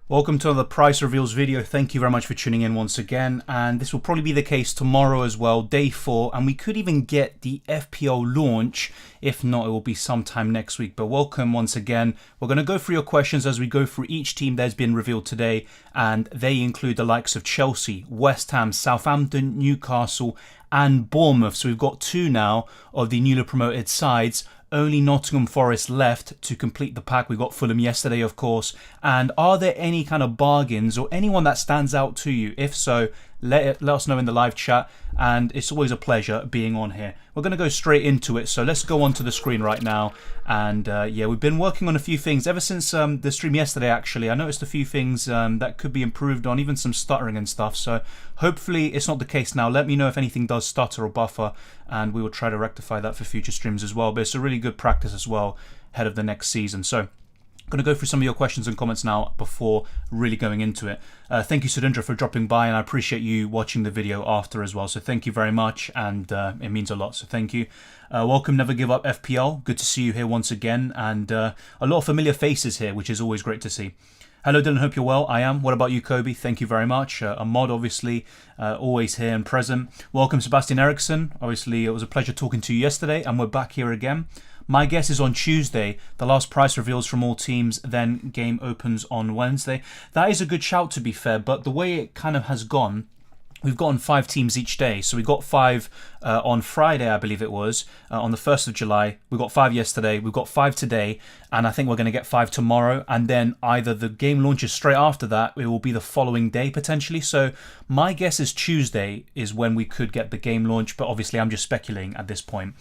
Welcome to another price reveals video. Thank you very much for tuning in once again, and this will probably be the case tomorrow as well, day 4, and we could even get the FPL launch. If not, it will be sometime next week, but welcome once again. We're going to go through your questions as we go through each team that's been revealed today, and they include the likes of Chelsea, West Ham, Southampton, Newcastle and Bournemouth. So we've got 2 now of the newly promoted sides. Only Nottingham Forest left to complete the pack. We got Fulham yesterday, of course. And are there any kind of bargains or anyone that stands out to you? If so, let us know in the live chat. And it's always a pleasure being on here. We're going to go straight into it. So let's go onto the screen right now. And yeah, we've been working on a few things ever since the stream yesterday, actually. I noticed a few things that could be improved on, even some stuttering and stuff. So hopefully it's not the case now. Let me know if anything does stutter or buffer, and we will try to rectify that for future streams as well. But it's a really good practice as well ahead of the next season. So I'm going to go through some of your questions and comments now before really going into it. Thank you, Sudindra, for dropping by, and I appreciate you watching the video after as well. So thank you very much, and it means a lot. So thank you. Welcome, Never Give Up FPL. Good to see you here once again, and a lot of familiar faces here, which is always great to see. Hello, Dylan. Hope you're well. I am. What about you, Kobe? Thank you very much. A mod, obviously, always here and present. Welcome, Sebastian Eriksson. Obviously, it was a pleasure talking to you yesterday, and we're back here again. My guess is on Tuesday, the last price reveals from all teams, then game opens on Wednesday. That is a good shout, to be fair, but the way it kind of has gone, we've gotten 5 teams each day. So we got 5 on Friday, I believe it was, on the 1st of July. We got 5 yesterday, we've got 5 today, and I think we're going to get 5 tomorrow. And then either the game launches straight after that, it will be the following day potentially. So my guess is Tuesday is when we could get the game launch, but obviously I'm just speculating at this point.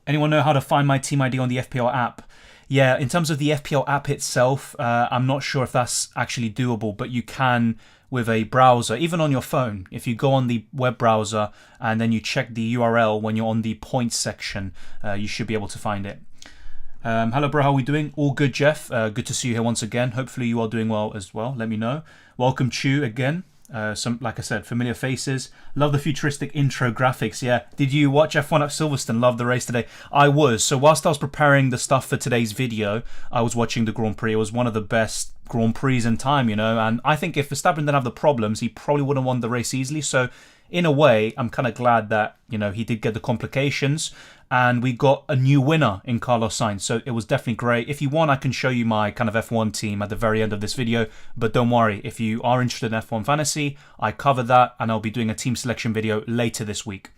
Anyone know how to find my team ID on the FPL app? Yeah, in terms of the FPL app itself, I'm not sure if that's actually doable, but you can with a browser, even on your phone. If you go on the web browser and then you check the URL when you're on the points section, you should be able to find it. Hello, bro. How are we doing? All good, Jeff. Good to see you here once again. Hopefully you are doing well as well. Let me know. Welcome, Chu, again. Some, like I said, familiar faces. Love the futuristic intro graphics. Yeah. Did you watch F1 at Silverstone? Love the race today. I was. So whilst I was preparing the stuff for today's video, I was watching the Grand Prix. It was one of the best Grand Prix in time, you know. And I think if Verstappen didn't have the problems, he probably would have won the race easily. So in a way, I'm kind of glad that, you know, he did get the complications. And we got a new winner in Carlos Sainz, so it was definitely great. If you want, I can show you my kind of F1 team at the very end of this video, but don't worry, if you are interested in F1 Fantasy, I cover that, and I'll be doing a team selection video later this week.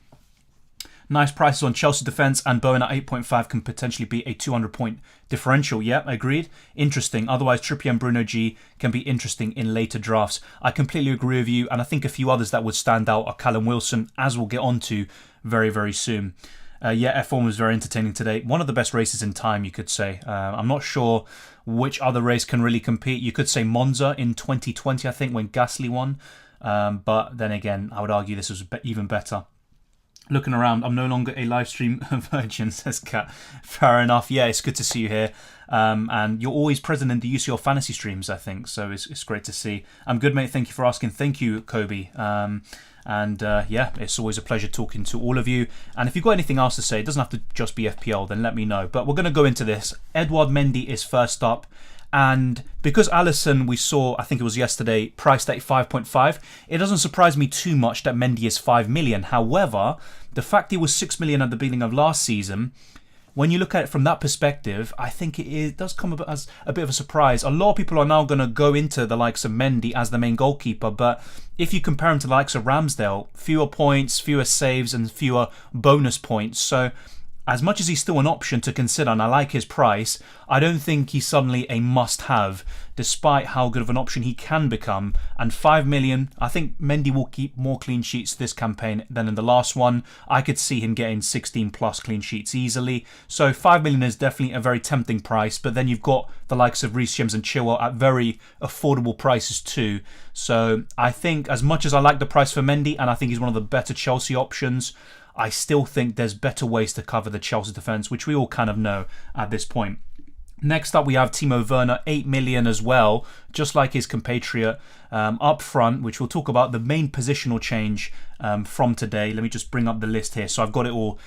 Nice prices on Chelsea defence, and Bowen at 8.5 can potentially be a 200-point differential. Yeah, agreed. Interesting. Otherwise, Trippier and Bruno G can be interesting in later drafts. I completely agree with you, and I think a few others that would stand out are Callum Wilson, as we'll get onto very, very soon. Yeah, F1 was very entertaining today. One of the best races in time, you could say. I'm not sure which other race can really compete. You could say Monza in 2020, I think, when Gasly won. But then again, I would argue this was even better. Looking around, I'm no longer a live stream virgin, says Kat. Fair enough. Yeah, it's good to see you here. And you're always present in the UCL fantasy streams, I think. So it's great to see. I'm good, mate. Thank you for asking. Thank you, Kobe. Yeah, it's always a pleasure talking to all of you. And if you've got anything else to say, it doesn't have to just be FPL, then let me know. But we're going to go into this. Edouard Mendy is first up. And because Alisson, we saw, I think it was yesterday, priced at 5.5, it doesn't surprise me too much that Mendy is 5 million. However, the fact he was 6 million at the beginning of last season, when you look at it from that perspective, I think it does come as a bit of a surprise. A lot of people are now going to go into the likes of Mendy as the main goalkeeper, but if you compare him to the likes of Ramsdale, fewer points, fewer saves, and fewer bonus points. So as much as he's still an option to consider, and I like his price, I don't think he's suddenly a must-have, despite how good of an option he can become. And 5 million, I think Mendy will keep more clean sheets this campaign than in the last one. I could see him getting 16 plus clean sheets easily. So 5 million is definitely a very tempting price, but then you've got the likes of Reece, James and Chilwell at very affordable prices too. So I think as much as I like the price for Mendy, and I think he's one of the better Chelsea options, I still think there's better ways to cover the Chelsea defence, which we all kind of know at this point. Next up, we have Timo Werner, 8 million as well, just like his compatriot up front, which we'll talk about the main positional change from today. Let me just bring up the list here. So I've got it all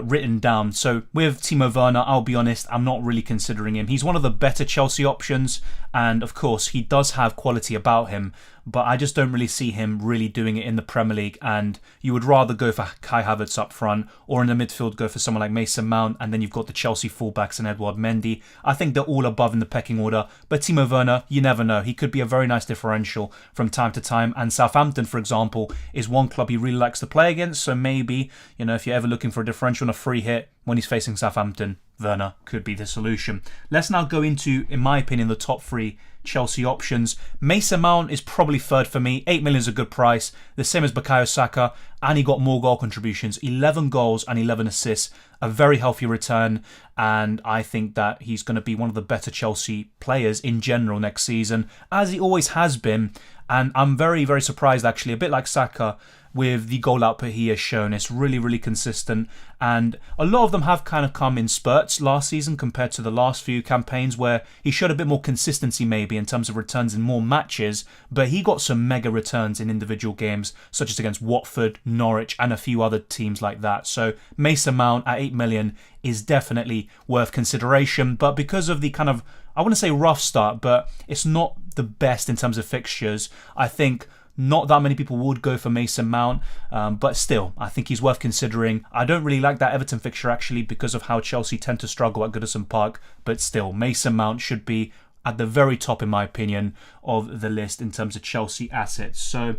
written down. So with Timo Werner, I'll be honest, I'm not really considering him. He's one of the better Chelsea options, and of course, he does have quality about him, but I just don't really see him really doing it in the Premier League, and you would rather go for Kai Havertz up front, or in the midfield go for someone like Mason Mount, and then you've got the Chelsea fullbacks and Edouard Mendy. I think they're all above in the pecking order, but Timo Werner, you never know. He could be a very nice differential from time to time, and Southampton, for example, is one club he really likes to play against, so maybe, if you're ever looking for a differential and a free hit when he's facing Southampton, Werner could be the solution. Let's now go into, in my opinion, the top 3 Chelsea options. Mason Mount is probably third for me. 8 million is a good price, the same as Bukayo Saka, and he got more goal contributions, 11 goals and 11 assists, a very healthy return, and I think that he's going to be one of the better Chelsea players in general next season, as he always has been. And I'm very, very surprised, actually, a bit like Saka, with the goal output he has shown. It's really, really consistent, and a lot of them have kind of come in spurts last season compared to the last few campaigns, where he showed a bit more consistency maybe in terms of returns in more matches, but he got some mega returns in individual games, such as against Watford, Norwich, and a few other teams like that. So Mason Mount at 8 million is definitely worth consideration, but because of the kind of, I wouldn't say rough start, but it's not the best in terms of fixtures, I think not that many people would go for Mason Mount, but still, I think he's worth considering. I don't really like that Everton fixture, actually, because of how Chelsea tend to struggle at Goodison Park, but still, Mason Mount should be at the very top, in my opinion, of the list in terms of Chelsea assets. So,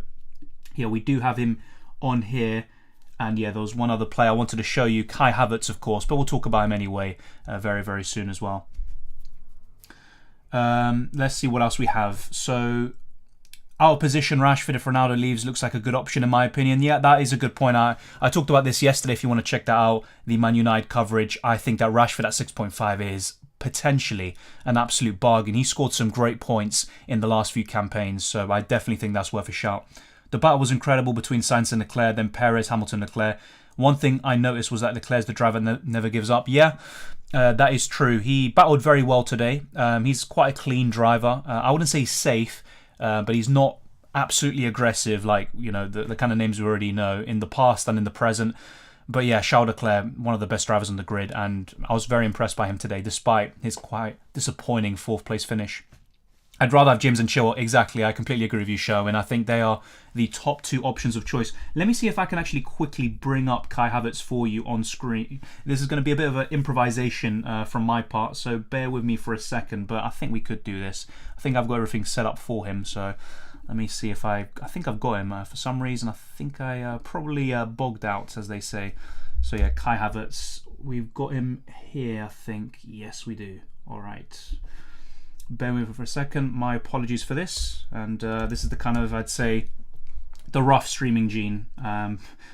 yeah, we do have him on here. And yeah, there was one other player I wanted to show you, Kai Havertz, of course, but we'll talk about him anyway very, very soon as well. Let's see what else we have. So, our position, Rashford, if Ronaldo leaves, looks like a good option in my opinion. Yeah, that is a good point. I talked about this yesterday if you want to check that out, the Man United coverage. I think that Rashford at 6.5 is potentially an absolute bargain. He scored some great points in the last few campaigns, so I definitely think that's worth a shout. The battle was incredible between Sainz and Leclerc, then Perez, Hamilton, Leclerc. One thing I noticed was that Leclerc's the driver that never gives up. Yeah, that is true. He battled very well today. He's quite a clean driver. I wouldn't say safe, but he's not absolutely aggressive like, the kind of names we already know in the past and in the present. But yeah, Charles Leclerc, one of the best drivers on the grid, and I was very impressed by him today, despite his quite disappointing 4th place finish. I'd rather have James and Chilwell. Exactly, I completely agree with you, Sho, and I think they are the top 2 options of choice. Let me see if I can actually quickly bring up Kai Havertz for you on screen. This is going to be a bit of an improvisation from my part, so bear with me for a second, but I think we could do this. I think I've got everything set up for him, so let me see if I think I've got him. For some reason, I think I probably bogged out, as they say. So yeah, Kai Havertz, we've got him here, I think. Yes, we do. All right. Bear with me for a second. My apologies for this. And this is the kind of, I'd say, the rough streaming gene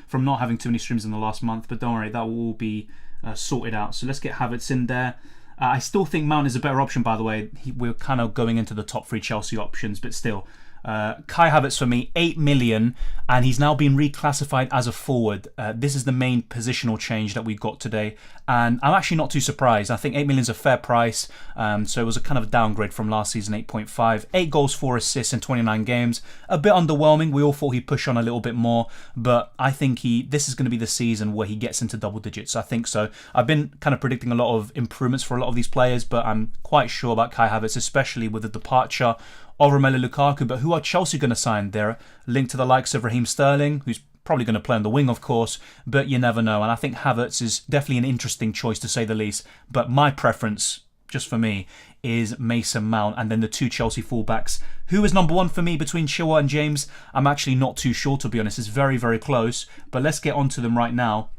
from not having too many streams in the last month. But don't worry, that will all be sorted out. So let's get Havertz in there. I still think Mount is a better option, by the way. We're kind of going into the top 3 Chelsea options, but still. Kai Havertz for me, 8 million, and he's now been reclassified as a forward. This is the main positional change that we got today, and I'm actually not too surprised. I think 8 million is a fair price, so it was a kind of a downgrade from last season, 8.5. 8 goals, 4 assists in 29 games. A bit underwhelming. We all thought he'd push on a little bit more, but I think this is going to be the season where he gets into double digits. I think so. I've been kind of predicting a lot of improvements for a lot of these players, but I'm quite sure about Kai Havertz, especially with the departure of Romelu Lukaku. But who are Chelsea going to sign? They're linked to the likes of Raheem Sterling, who's probably going to play on the wing, of course, but you never know. And I think Havertz is definitely an interesting choice, to say the least. But my preference, just for me, is Mason Mount, and then the 2 Chelsea fullbacks. Who is number 1 for me between Chilwell and James? I'm actually not too sure, to be honest. It's very, very close. But let's get onto them right now.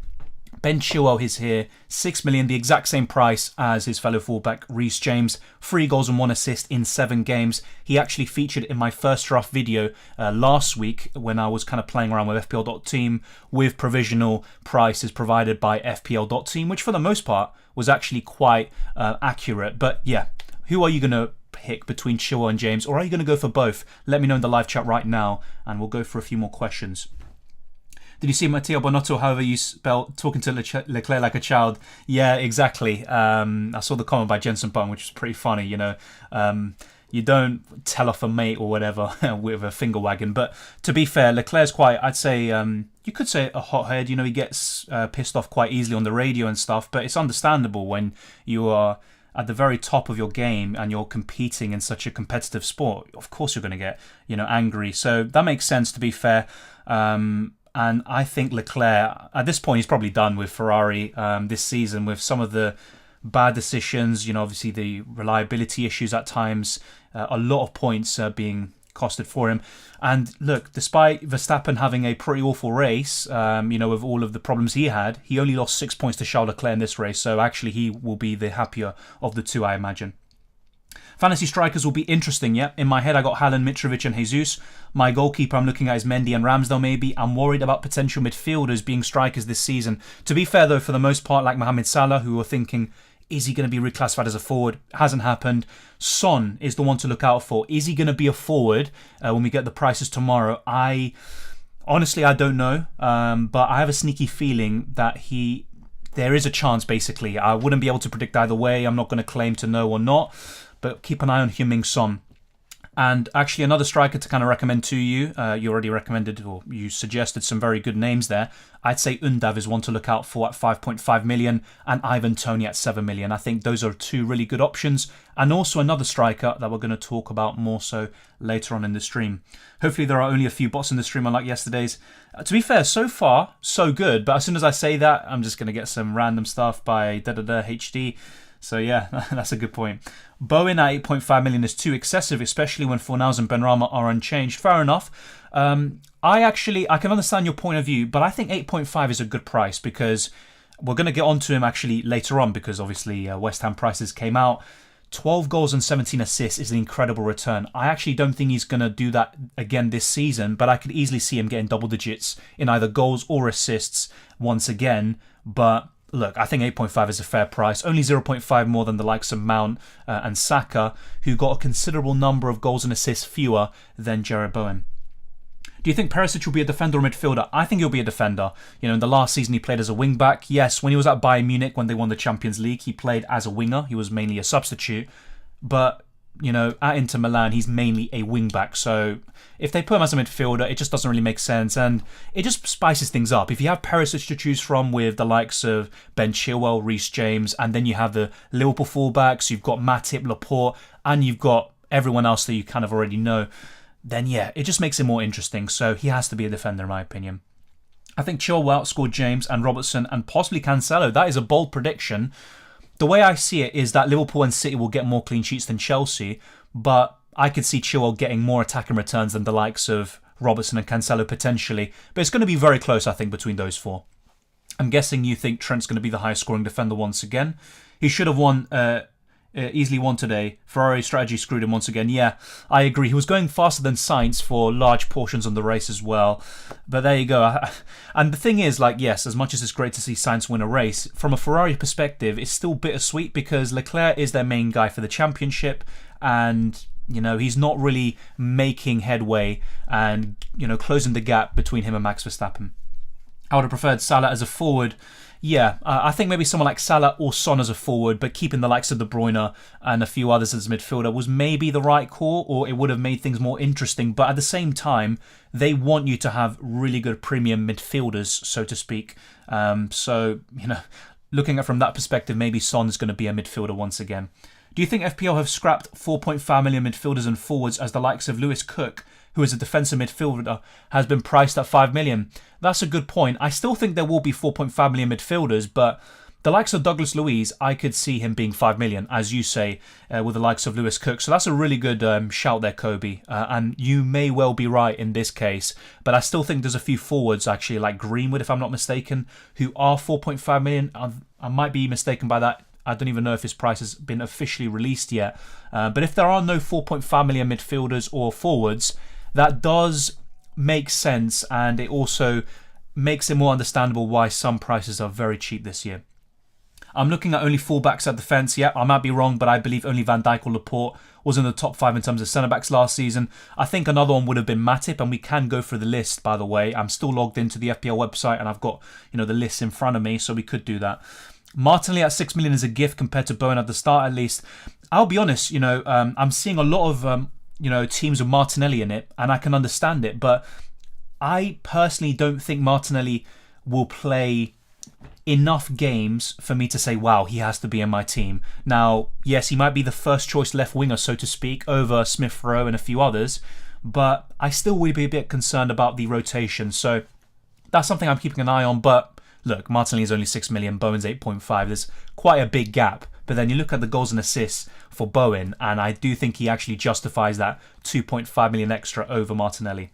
Ben Chilwell is here, 6 million, the exact same price as his fellow fullback Reece James. 3 goals and 1 assist in 7 games. He actually featured in my first draft video last week when I was kind of playing around with FPL.team with provisional prices provided by FPL.team, which for the most part was actually quite accurate. But yeah, who are you going to pick between Chilwell and James, or are you going to go for both? Let me know in the live chat right now, and we'll go for a few more questions. Did you see Matteo Bonotto, however you spell, talking to Leclerc like a child? Yeah, exactly. I saw the comment by Jensen Button, which was pretty funny, you don't tell off a mate or whatever with a finger wagging. But to be fair, Leclerc's quite, I'd say, you could say a hothead. He gets pissed off quite easily on the radio and stuff, but it's understandable when you are at the very top of your game and you're competing in such a competitive sport. Of course you're going to get, angry. So that makes sense, to be fair. And I think Leclerc, at this point, he's probably done with Ferrari this season with some of the bad decisions, obviously the reliability issues at times, a lot of points being costed for him. And look, despite Verstappen having a pretty awful race, with all of the problems he had, he only lost 6 points to Charles Leclerc in this race. So actually he will be the happier of the two, I imagine. Fantasy strikers will be interesting, yeah. In my head, I got Haaland, Mitrovic and Jesus. My goalkeeper I'm looking at is Mendy and Ramsdale maybe. I'm worried about potential midfielders being strikers this season. To be fair though, for the most part, like Mohamed Salah, who were thinking, is he going to be reclassified as a forward? Hasn't happened. Son is the one to look out for. Is he going to be a forward when we get the prices tomorrow? Honestly, I don't know. But I have a sneaky feeling that there is a chance, basically. I wouldn't be able to predict either way. I'm not going to claim to know or not. But keep an eye on Heung-min Son. And actually another striker to kind of recommend to you. You already recommended, or you suggested some very good names there. I'd say Undav is one to look out for at 5.5 million and Ivan Toney at 7 million. I think those are two really good options. And also another striker that we're going to talk about more so later on in the stream. Hopefully there are only a few bots in the stream unlike yesterday's. To be fair, so far, so good. But as soon as I say that, I'm just going to get some random stuff by HD. So yeah, that's a good point. Bowen at 8.5 million is too excessive, especially when Fornals and Benrahma are unchanged. Fair enough. I can understand your point of view, but I think 8.5 is a good price because we're going to get onto him actually later on because obviously West Ham prices came out. 12 goals and 17 assists is an incredible return. I actually don't think he's going to do that again this season, but I could easily see him getting double digits in either goals or assists once again. But look, I think 8.5 is a fair price. Only 0.5 more than the likes of Mount and Saka, who got a considerable number of goals and assists fewer than Jared Bowen. Do you think Perisic will be a defender or midfielder? I think he'll be a defender. In the last season he played as a wing-back. Yes, when he was at Bayern Munich, when they won the Champions League, he played as a winger. He was mainly a substitute. But at Inter Milan, he's mainly a wing-back. So if they put him as a midfielder, it just doesn't really make sense. And it just spices things up. If you have Perisic to choose from with the likes of Ben Chilwell, Reece James, and then you have the Liverpool fullbacks, you've got Matip, Laporte, and you've got everyone else that you kind of already know, then yeah, it just makes it more interesting. So he has to be a defender in my opinion. I think Chilwell outscored James and Robertson and possibly Cancelo. That is a bold prediction. The way I see it is that Liverpool and City will get more clean sheets than Chelsea, but I could see Chilwell getting more attacking returns than the likes of Robertson and Cancelo potentially. But it's going to be very close, I think, between those four. I'm guessing you think Trent's going to be the highest scoring defender once again. He should have easily won today. Ferrari's strategy screwed him once again. Yeah, I agree. He was going faster than Sainz for large portions on the race as well. But there you go. And the thing is, yes, as much as it's great to see Sainz win a race, from a Ferrari perspective, it's still bittersweet because Leclerc is their main guy for the championship and he's not really making headway and, closing the gap between him and Max Verstappen. I would have preferred Salah as a forward. Yeah, I think maybe someone like Salah or Son as a forward, but keeping the likes of De Bruyne and a few others as a midfielder was maybe the right call, or it would have made things more interesting. But at the same time, they want you to have really good premium midfielders, so to speak. Looking at it from that perspective, maybe Son is going to be a midfielder once again. Do you think FPL have scrapped 4.5 million midfielders and forwards as the likes of Lewis Cook, who is a defensive midfielder, has been priced at 5 million? That's a good point. I still think there will be 4.5 million midfielders, but the likes of Douglas Luiz, I could see him being 5 million, as you say, with the likes of Lewis Cook. So that's a really good shout there, Kobe. And you may well be right in this case, but I still think there's a few forwards, actually, like Greenwood, if I'm not mistaken, who are 4.5 million. I might be mistaken by that. I don't even know if his price has been officially released yet. But if there are no 4.5 million midfielders or forwards, that does make sense, and it also makes it more understandable why some prices are very cheap this year. I'm looking at only fullbacks at defence. Yeah, I might be wrong, but I believe only Van Dijk or Laporte was in the top 5 in terms of centre-backs last season. I think another one would have been Matip, and we can go through the list, by the way. I'm still logged into the FPL website, and I've got the list in front of me, so we could do that. Martinelli at 6 million is a gift compared to Bowen at the start, at least. I'll be honest, I'm seeing a lot of teams with Martinelli in it, and I can understand it, but I personally don't think Martinelli will play enough games for me to say, wow, he has to be in my team. Now, yes, he might be the first choice left winger, so to speak, over Smith Rowe and a few others, but I still would be a bit concerned about the rotation. So that's something I'm keeping an eye on. But look, Martinelli is only 6 million, Bowen's 8.5. There's quite a big gap. But then you look at the goals and assists for Bowen, and I do think he actually justifies that 2.5 million extra over Martinelli.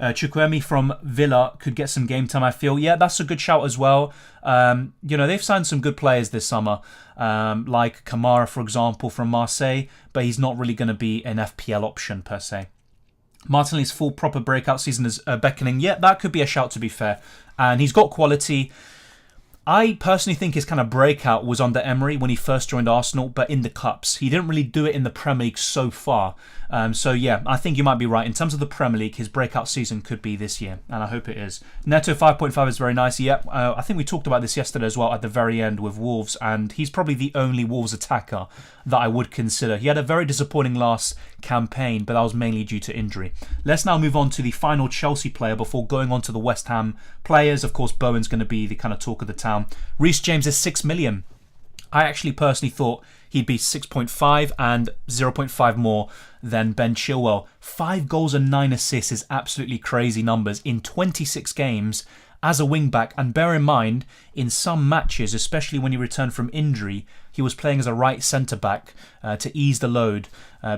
Chukwuemi from Villa could get some game time, I feel. Yeah, that's a good shout as well. They've signed some good players this summer, like Kamara, for example, from Marseille, but he's not really going to be an FPL option per se. Martinelli's full proper breakout season is beckoning. Yeah, that could be a shout, to be fair. And he's got quality. I personally think his kind of breakout was under Emery when he first joined Arsenal, but in the Cups. He didn't really do it in the Premier League so far. So yeah, I think you might be right. In terms of the Premier League, his breakout season could be this year, and I hope it is. Neto 5.5 is very nice. Yep, I think we talked about this yesterday as well at the very end with Wolves, and he's probably the only Wolves attacker that I would consider. He had a very disappointing last campaign, but that was mainly due to injury. Let's now move on to the final Chelsea player before going on to the West Ham players. Of course, Bowen's going to be the kind of talk of the town. Reece James is 6 million. I actually personally thought he'd be 6.5 and 0.5 more than Ben Chilwell. 5 goals and 9 assists is absolutely crazy numbers in 26 games as a wing-back. And bear in mind, in some matches, especially when he returned from injury, he was playing as a right centre-back to ease the load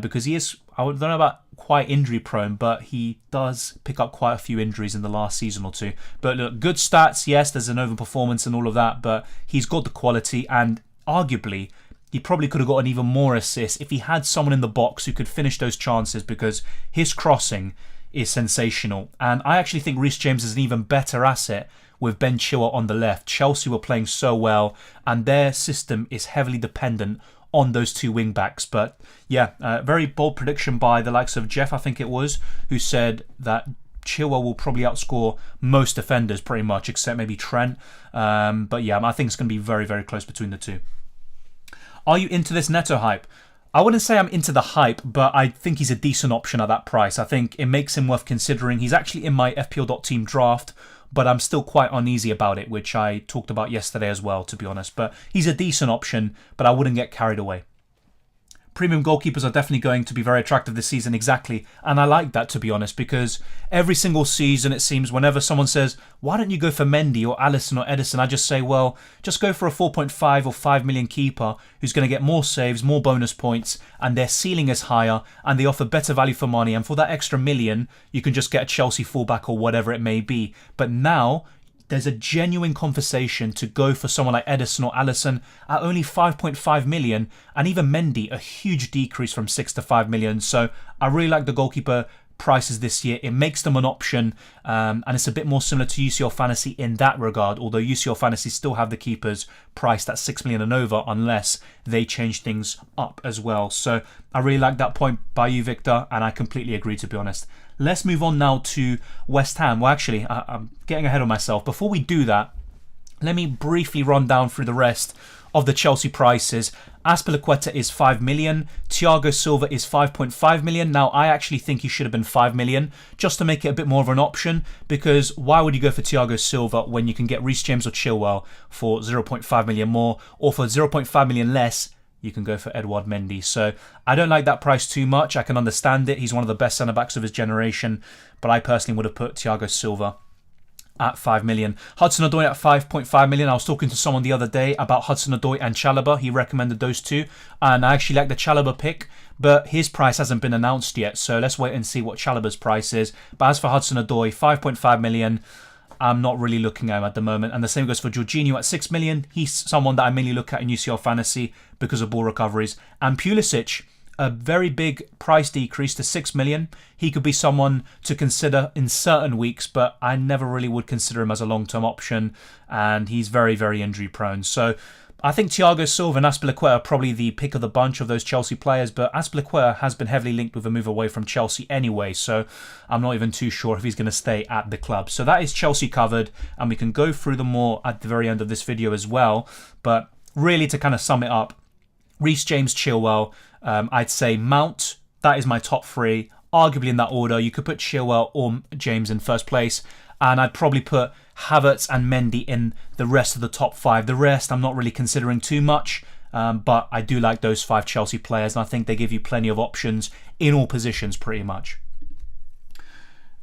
because he is, I don't know about quite injury-prone, but he does pick up quite a few injuries in the last season or two. But look, good stats, yes, there's an overperformance and all of that, but he's got the quality, and arguably, he probably could have gotten even more assists if he had someone in the box who could finish those chances, because his crossing is sensational. And I actually think Reece James is an even better asset with Ben Chilwell on the left. Chelsea were playing so well, and their system is heavily dependent on those two wing backs. But yeah, very bold prediction by the likes of Jeff, I think it was, who said that Chilwell will probably outscore most defenders pretty much, except maybe Trent. But yeah, I think it's going to be very, very close between the two. Are you into this Neto hype? I wouldn't say I'm into the hype, but I think he's a decent option at that price. I think it makes him worth considering. He's actually in my FPL.team draft, but I'm still quite uneasy about it, which I talked about yesterday as well, to be honest. But he's a decent option, but I wouldn't get carried away. Premium goalkeepers are definitely going to be very attractive this season, exactly. And I like that, to be honest, because every single season, it seems, whenever someone says, why don't you go for Mendy or Alisson or Edison, I just say, well, just go for a 4.5 or 5 million keeper who's going to get more saves, more bonus points, and their ceiling is higher, and they offer better value for money. And for that extra million, you can just get a Chelsea fullback or whatever it may be. But now, there's a genuine conversation to go for someone like Edison or Alisson at only 5.5 million, and even Mendy, a huge decrease from 6 to 5 million. So I really like the goalkeeper prices this year. It makes them an option, and it's a bit more similar to UCL Fantasy in that regard, although UCL Fantasy still have the keepers priced at 6 million and over unless they change things up as well. So I really like that point by you, Victor, and I completely agree, to be honest. Let's move on now to West Ham. Well, actually, I'm getting ahead of myself. Before we do that, let me briefly run down through the rest of the Chelsea prices. Azpilicueta is 5 million. Thiago Silva is 5.5 million. Now, I actually think he should have been 5 million, just to make it a bit more of an option, because why would you go for Thiago Silva when you can get Reece James or Chilwell for 0.5 million more, or for 0.5 million less, you can go for Edouard Mendy. So I don't like that price too much. I can understand it. He's one of the best centre-backs of his generation, but I personally would have put Thiago Silva at 5 million. Hudson-Odoi at 5.5 million. I was talking to someone the other day about Hudson-Odoi and Chalobah. He recommended those two, and I actually like the Chalobah pick, but his price hasn't been announced yet, so let's wait and see what Chalobah's price is. But as for Hudson-Odoi, 5.5 million, I'm not really looking at him at the moment. And the same goes for Jorginho at 6 million. He's someone that I mainly look at in UCL Fantasy because of ball recoveries. And Pulisic, a very big price decrease to 6 million. He could be someone to consider in certain weeks, but I never really would consider him as a long-term option. And he's very, very injury prone. So I think Thiago Silva and Azpilicueta are probably the pick of the bunch of those Chelsea players, but Azpilicueta has been heavily linked with a move away from Chelsea anyway, so I'm not even too sure if he's going to stay at the club. So that is Chelsea covered, and we can go through them more at the very end of this video as well. But really, to kind of sum it up, Reece, James, Chilwell, I'd say Mount, that is my top three, arguably in that order. You could put Chilwell or James in first place, and I'd probably put Havertz and Mendy in the rest of the top five. The rest I'm not really considering too much, but I do like those 5 Chelsea players, and I think they give you plenty of options in all positions pretty much.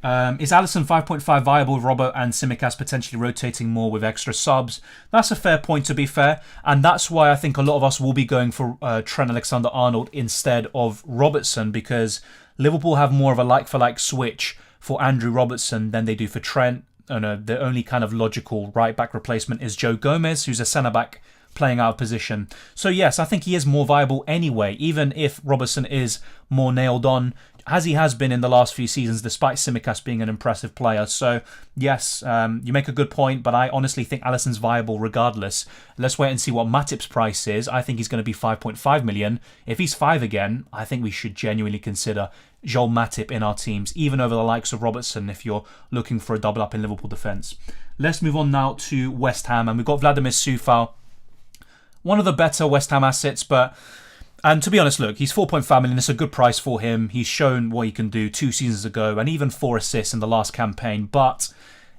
Is Alisson 5.5 viable with Robbo and Tsimikas potentially rotating more with extra subs? That's a fair point, to be fair, and that's why I think a lot of us will be going for Trent Alexander-Arnold instead of Robertson, because Liverpool have more of a like-for-like switch for Andrew Robertson than they do for Trent. The only kind of logical right-back replacement is Joe Gomez, who's a centre-back playing out of position. So yes, I think he is more viable anyway, even if Robertson is more nailed on, as he has been in the last few seasons, despite Tsimikas being an impressive player. So yes, you make a good point, but I honestly think Alisson's viable regardless. Let's wait and see what Matip's price is. I think he's going to be 5.5 million. If he's 5 again, I think we should genuinely consider Joel Matip in our teams, even over the likes of Robertson if you're looking for a double up in Liverpool defence. Let's move on now to West Ham, and we've got Vladimir Coufal, one of the better West Ham assets, and to be honest, look, he's 4.5 million. It's a good price for him. He's shown what he can do 2 seasons ago, and even 4 assists in the last campaign, but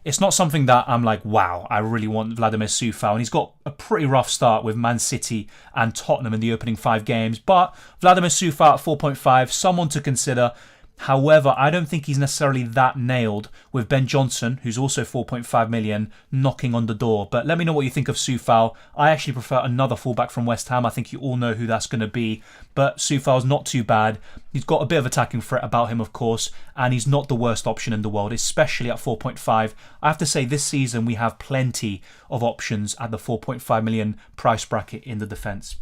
it's not something that I'm like, wow, I really want Vladimir Coufal. And he's got a pretty rough start with Man City and Tottenham in the opening 5 games. But Vladimir Coufal at 4.5, someone to consider. However, I don't think he's necessarily that nailed with Ben Johnson, who's also 4.5 million, knocking on the door. But let me know what you think of Coufal. I actually prefer another fullback from West Ham. I think you all know who that's going to be. But Coufal's not too bad. He's got a bit of attacking threat about him, of course, and he's not the worst option in the world, especially at 4.5. I have to say, this season we have plenty of options at the 4.5 million price bracket in the defence.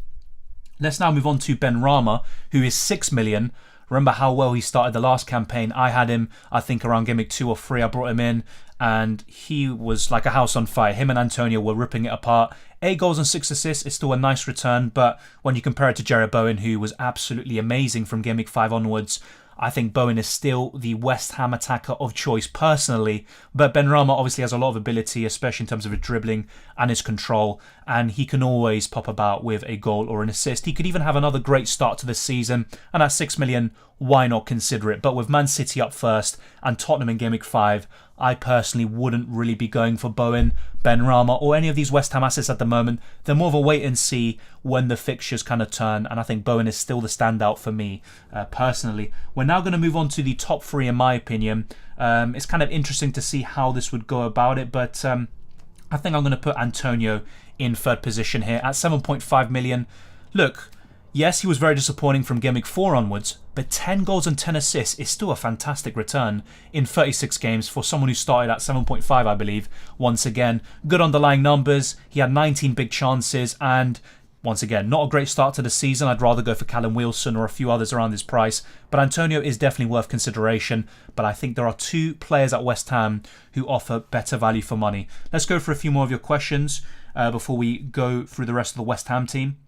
Let's now move on to Ben Rama, who is 6 million. Remember how well he started the last campaign. I had him, I think, around Gameweek 2 or 3. I brought him in, and he was like a house on fire. Him and Antonio were ripping it apart. 8 goals and 6 assists is still a nice return, but when you compare it to Jared Bowen, who was absolutely amazing from Gameweek 5 onwards, I think Bowen is still the West Ham attacker of choice personally, but Benrahma obviously has a lot of ability, especially in terms of his dribbling and his control, and he can always pop about with a goal or an assist. He could even have another great start to this season, and at 6 million, why not consider it? But with Man City up first and Tottenham in Game Week 5, I personally wouldn't really be going for Bowen, Benrahma, or any of these West Ham assets at the moment. They're more of a wait and see when the fixtures kind of turn, and I think Bowen is still the standout for me personally. We're now going to move on to the top 3 in my opinion. It's kind of interesting to see how this would go about it, but I think I'm going to put Antonio in third position here at 7.5 million. Look, yes, he was very disappointing from Game Week 4 onwards, but 10 goals and 10 assists is still a fantastic return in 36 games for someone who started at 7.5, I believe. Once again, good underlying numbers. He had 19 big chances, and once again, not a great start to the season. I'd rather go for Callum Wilson or a few others around this price, but Antonio is definitely worth consideration. But I think there are 2 players at West Ham who offer better value for money. Let's go for a few more of your questions before we go through the rest of the West Ham team.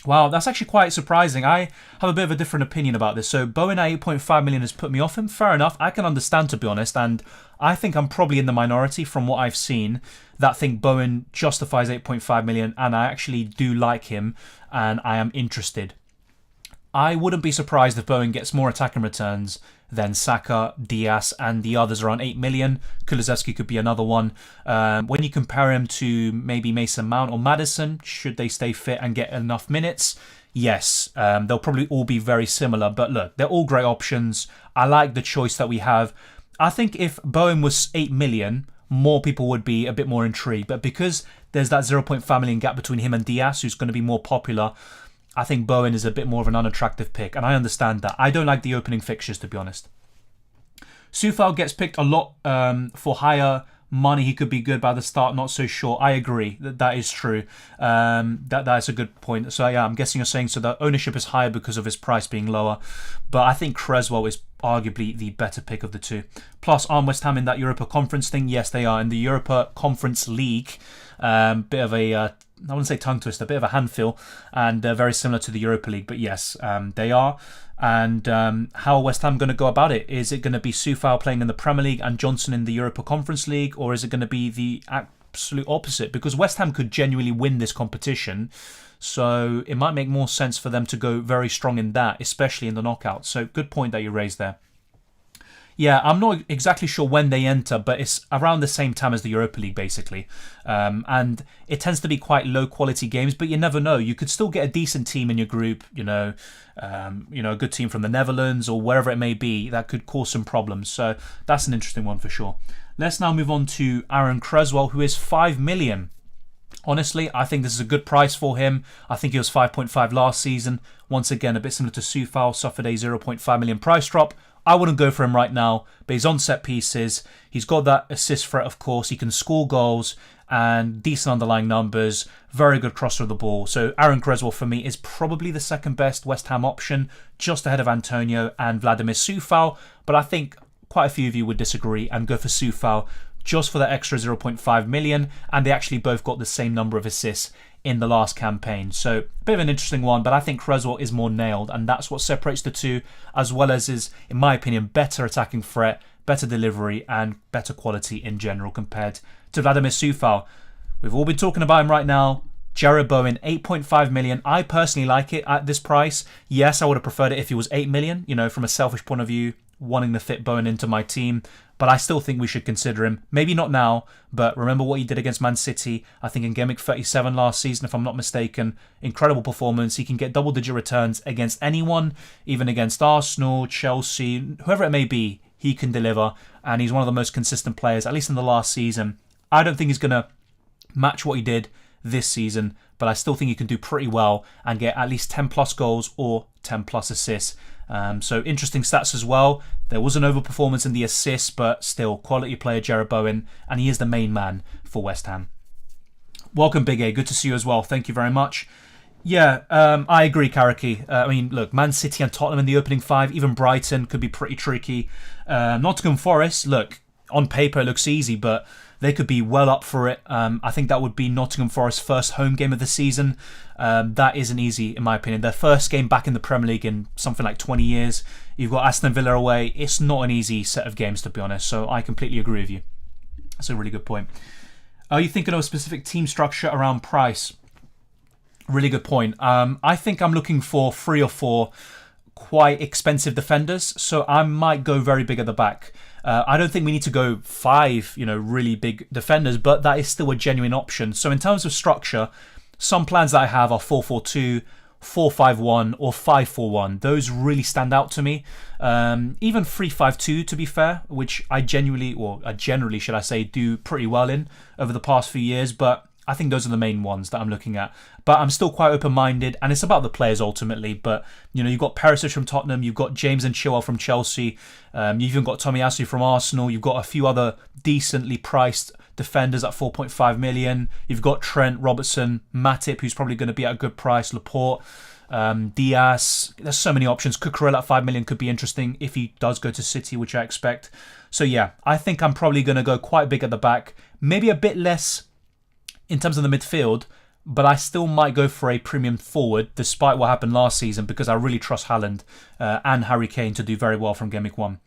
Wow, that's actually quite surprising. I have a bit of a different opinion about this. So Bowen at 8.5 million has put me off him. Fair enough. I can understand, to be honest. And I think I'm probably in the minority from what I've seen that think Bowen justifies 8.5 million. And I actually do like him. And I am interested. I wouldn't be surprised if Bowen gets more attacking returns than Saka, Diaz, and the others around 8 million. Kulusevski could be another one. When you compare him to maybe Mason Mount or Maddison, should they stay fit and get enough minutes? Yes, they'll probably all be very similar. But look, they're all great options. I like the choice that we have. I think if Bowen was 8 million, more people would be a bit more intrigued. But because there's that 0.5 million gap between him and Diaz, who's going to be more popular, I think Bowen is a bit more of an unattractive pick, and I understand that. I don't like the opening fixtures, to be honest. Coufal gets picked a lot for higher money. He could be good by the start, not so sure. I agree, that is true. That is a good point. So yeah, I'm guessing you're saying so that ownership is higher because of his price being lower. But I think Creswell is arguably the better pick of the 2. Plus, aren't West Ham in that Europa Conference thing? Yes, they are in the Europa Conference League. Bit of a I wouldn't say tongue twister, a bit of a hand feel, and very similar to the Europa League. But yes, they are. And how are West Ham going to go about it? Is it going to be Soufal playing in the Premier League and Johnson in the Europa Conference League, or is it going to be the absolute opposite? Because West Ham could genuinely win this competition, so it might make more sense for them to go very strong in that, especially in the knockouts. So good point that you raised there. Yeah, I'm not exactly sure when they enter, but it's around the same time as the Europa League, basically. And it tends to be quite low-quality games, but you never know. You could still get a decent team in your group, a good team from the Netherlands or wherever it may be that could cause some problems. So that's an interesting one for sure. Let's now move on to Aaron Creswell, who is 5 million. Honestly, I think this is a good price for him. I think he was 5.5 last season. Once again, a bit similar to Soufal, suffered a 0.5 million price drop. I wouldn't go for him right now, but he's on set pieces. He's got that assist threat, of course. He can score goals and decent underlying numbers. Very good crosser of the ball. So Aaron Creswell for me is probably the second best West Ham option, just ahead of Antonio and Vladimir Soufal. But I think quite a few of you would disagree and go for Soufal just for that extra 0.5 million. And they actually both got the same number of assists in the last campaign. So a bit of an interesting one, but I think Creswell is more nailed, and that's what separates the two, as well as his, in my opinion, better attacking threat, better delivery, and better quality in general compared to Vladimir Soufal. We've all been talking about him right now. Jared Bowen, 8.5 million. I personally like it at this price. Yes, I would have preferred it if he was 8 million, from a selfish point of view, wanting to fit Bowen into my team. But I still think we should consider him. Maybe not now, but remember what he did against Man City, I think in Gameweek 37 last season, if I'm not mistaken. Incredible performance. He can get double-digit returns against anyone, even against Arsenal, Chelsea, whoever it may be, he can deliver. And he's one of the most consistent players, at least in the last season. I don't think he's going to match what he did this season, but I still think he can do pretty well and get at least 10 plus goals or 10 plus assists. So interesting stats as well. There was an overperformance in the assists, but still quality player Jared Bowen, and he is the main man for West Ham. Welcome, Big A. Good to see you as well. Thank you very much. Yeah, I agree, Karaki. Look, Man City and Tottenham in the opening 5, even Brighton could be pretty tricky. Nottingham Forest, look, on paper it looks easy, but they could be well up for it. I think that would be Nottingham Forest's first home game of the season. That isn't easy, in my opinion. Their first game back in the Premier League in something like 20 years. You've got Aston Villa away. It's not an easy set of games, to be honest. So I completely agree with you. That's a really good point. Are you thinking of a specific team structure around price? Really good point. I think I'm looking for 3 or 4 quite expensive defenders. So I might go very big at the back. I don't think we need to go 5, really big defenders, but that is still a genuine option. So in terms of structure, some plans that I have are 4-4-2, 4-5-1, or 5-4-1. Those really stand out to me. Even 3-5-2, to be fair, which I generally, should I say, do pretty well in over the past few years, but I think those are the main ones that I'm looking at. But I'm still quite open-minded, and it's about the players ultimately. But, you've got Perisic from Tottenham, you've got James and Chilwell from Chelsea, you've even got Tomiyasu from Arsenal, you've got a few other decently priced defenders at 4.5 million. You've got Trent, Robertson, Matip, who's probably going to be at a good price, Laporte, Diaz. There's so many options. Cucurella at 5 million could be interesting if he does go to City, which I expect. So yeah, I think I'm probably going to go quite big at the back. Maybe a bit less in terms of the midfield, but I still might go for a premium forward despite what happened last season, because I really trust Haaland and Harry Kane to do very well from Gameweek 1.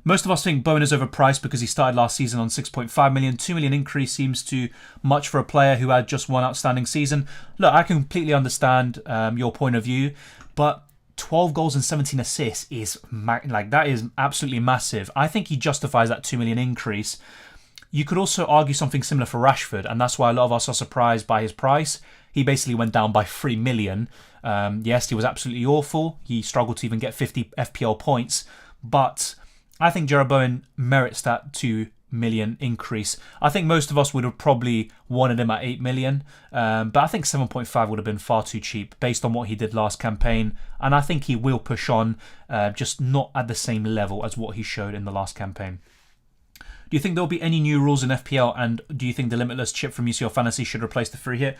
Most of us think Bowen is overpriced because he started last season on 6.5 million. 2 million increase seems too much for a player who had just one outstanding season. Look, I completely understand your point of view, but 12 goals and 17 assists is that is absolutely massive. I think he justifies that 2 million increase. You could also argue something similar for Rashford, and that's why a lot of us are surprised by his price. He basically went down by 3 million. Yes, he was absolutely awful. He struggled to even get 50 FPL points, but I think Jared Bowen merits that 2 million increase. I think most of us would have probably wanted him at 8 million, but I think 7.5 would have been far too cheap based on what he did last campaign, and I think he will push on, just not at the same level as what he showed in the last campaign. Do you think there will be any new rules in FPL, and do you think the limitless chip from UCL Fantasy should replace the free hit?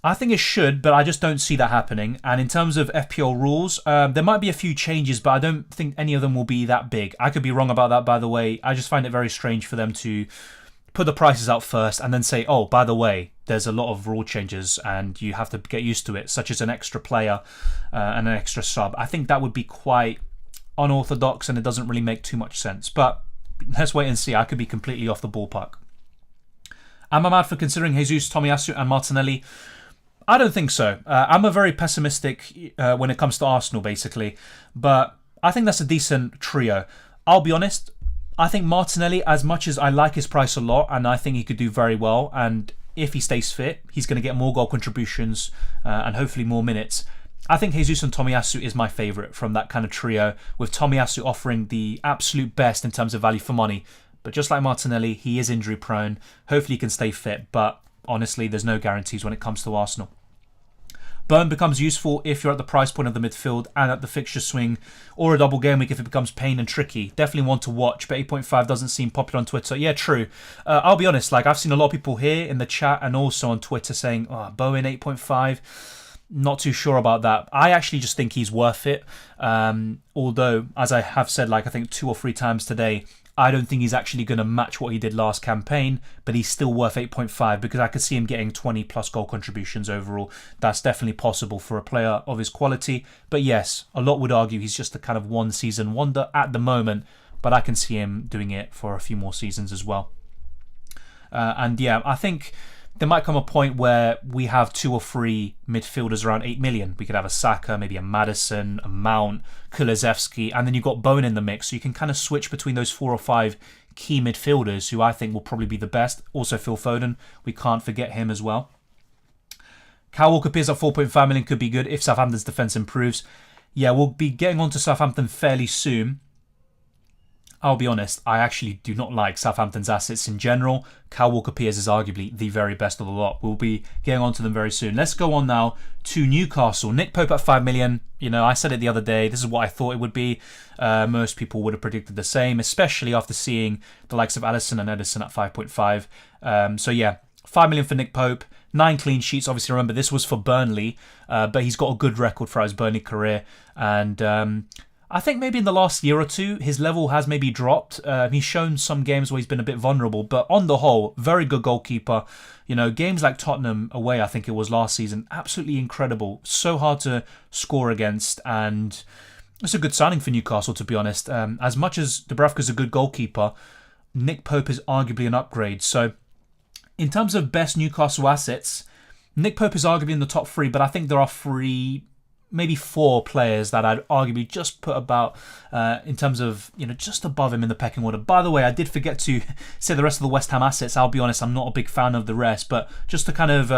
I think it should, but I just don't see that happening. And in terms of FPL rules, there might be a few changes, but I don't think any of them will be that big. I could be wrong about that, by the way. I just find it very strange for them to put the prices out first and then say, oh, by the way, there's a lot of rule changes and you have to get used to it, such as an extra player and an extra sub. I think that would be quite unorthodox and it doesn't really make too much sense. But let's wait and see. I could be completely off the ballpark. Am I mad for considering Jesus, Tomiyasu and Martinelli? I don't think so. I'm a very pessimistic when it comes to Arsenal, basically. But I think that's a decent trio. I'll be honest, I think Martinelli, as much as I like his price a lot, and I think he could do very well, and if he stays fit, he's going to get more goal contributions and hopefully more minutes. I think Jesus and Tomiyasu is my favourite from that kind of trio, with Tomiyasu offering the absolute best in terms of value for money. But just like Martinelli, he is injury prone. Hopefully he can stay fit, but honestly, there's no guarantees when it comes to Arsenal. Bowen becomes useful if you're at the price point of the midfield and at the fixture swing, or a double game week if it becomes pain and tricky. Definitely one to watch, but 8.5 doesn't seem popular on Twitter. Yeah, true. I'll be honest, like I've seen a lot of people here in the chat and also on Twitter saying, oh, Bowen 8.5. Not too sure about that. I actually just think he's worth it. Although, as I have said, like I think 2 or 3 times today, I don't think he's actually going to match what he did last campaign, but he's still worth 8.5 because I could see him getting 20 plus goal contributions overall. That's definitely possible for a player of his quality. But yes, a lot would argue he's just a kind of one season wonder at the moment, but I can see him doing it for a few more seasons as well. And yeah, I think there might come a point where we have 2 or 3 midfielders around 8 million. We could have a Saka, maybe a Maddison, a Mount, Kulusevski, and then you've got Bowen in the mix. So you can kind of switch between those 4 or 5 key midfielders who I think will probably be the best. Also Phil Foden, we can't forget him as well. Kyle Walker-Peters at 4.5 million could be good if Southampton's defence improves. Yeah, we'll be getting on to Southampton fairly soon. I'll be honest, I actually do not like Southampton's assets in general. Kyle Walker-Peters is arguably the very best of the lot. We'll be getting on to them very soon. Let's go on now to Newcastle. Nick Pope at 5 million. You know, I said it the other day. This is what I thought it would be. Most people would have predicted the same, especially after seeing the likes of Alisson and Edison at 5.5. So yeah, 5 million for Nick Pope. 9 clean sheets. Obviously, remember, this was for Burnley, but he's got a good record for his Burnley career. And I think maybe in the last year or two, his level has maybe dropped. He's shown some games where he's been a bit vulnerable, but on the whole, very good goalkeeper. You know, games like Tottenham away, I think it was last season, absolutely incredible. So hard to score against, and it's a good signing for Newcastle, to be honest. As much as Dubravka's a good goalkeeper, Nick Pope is arguably an upgrade. So, in terms of best Newcastle assets, Nick Pope is arguably in the top 3, but I think there are 3, maybe 4 players that I'd arguably just put about in terms of, you know, just above him in the pecking order. By the way, I did forget to say the rest of the West Ham assets. I'll be honest, I'm not a big fan of the rest, but just to kind of,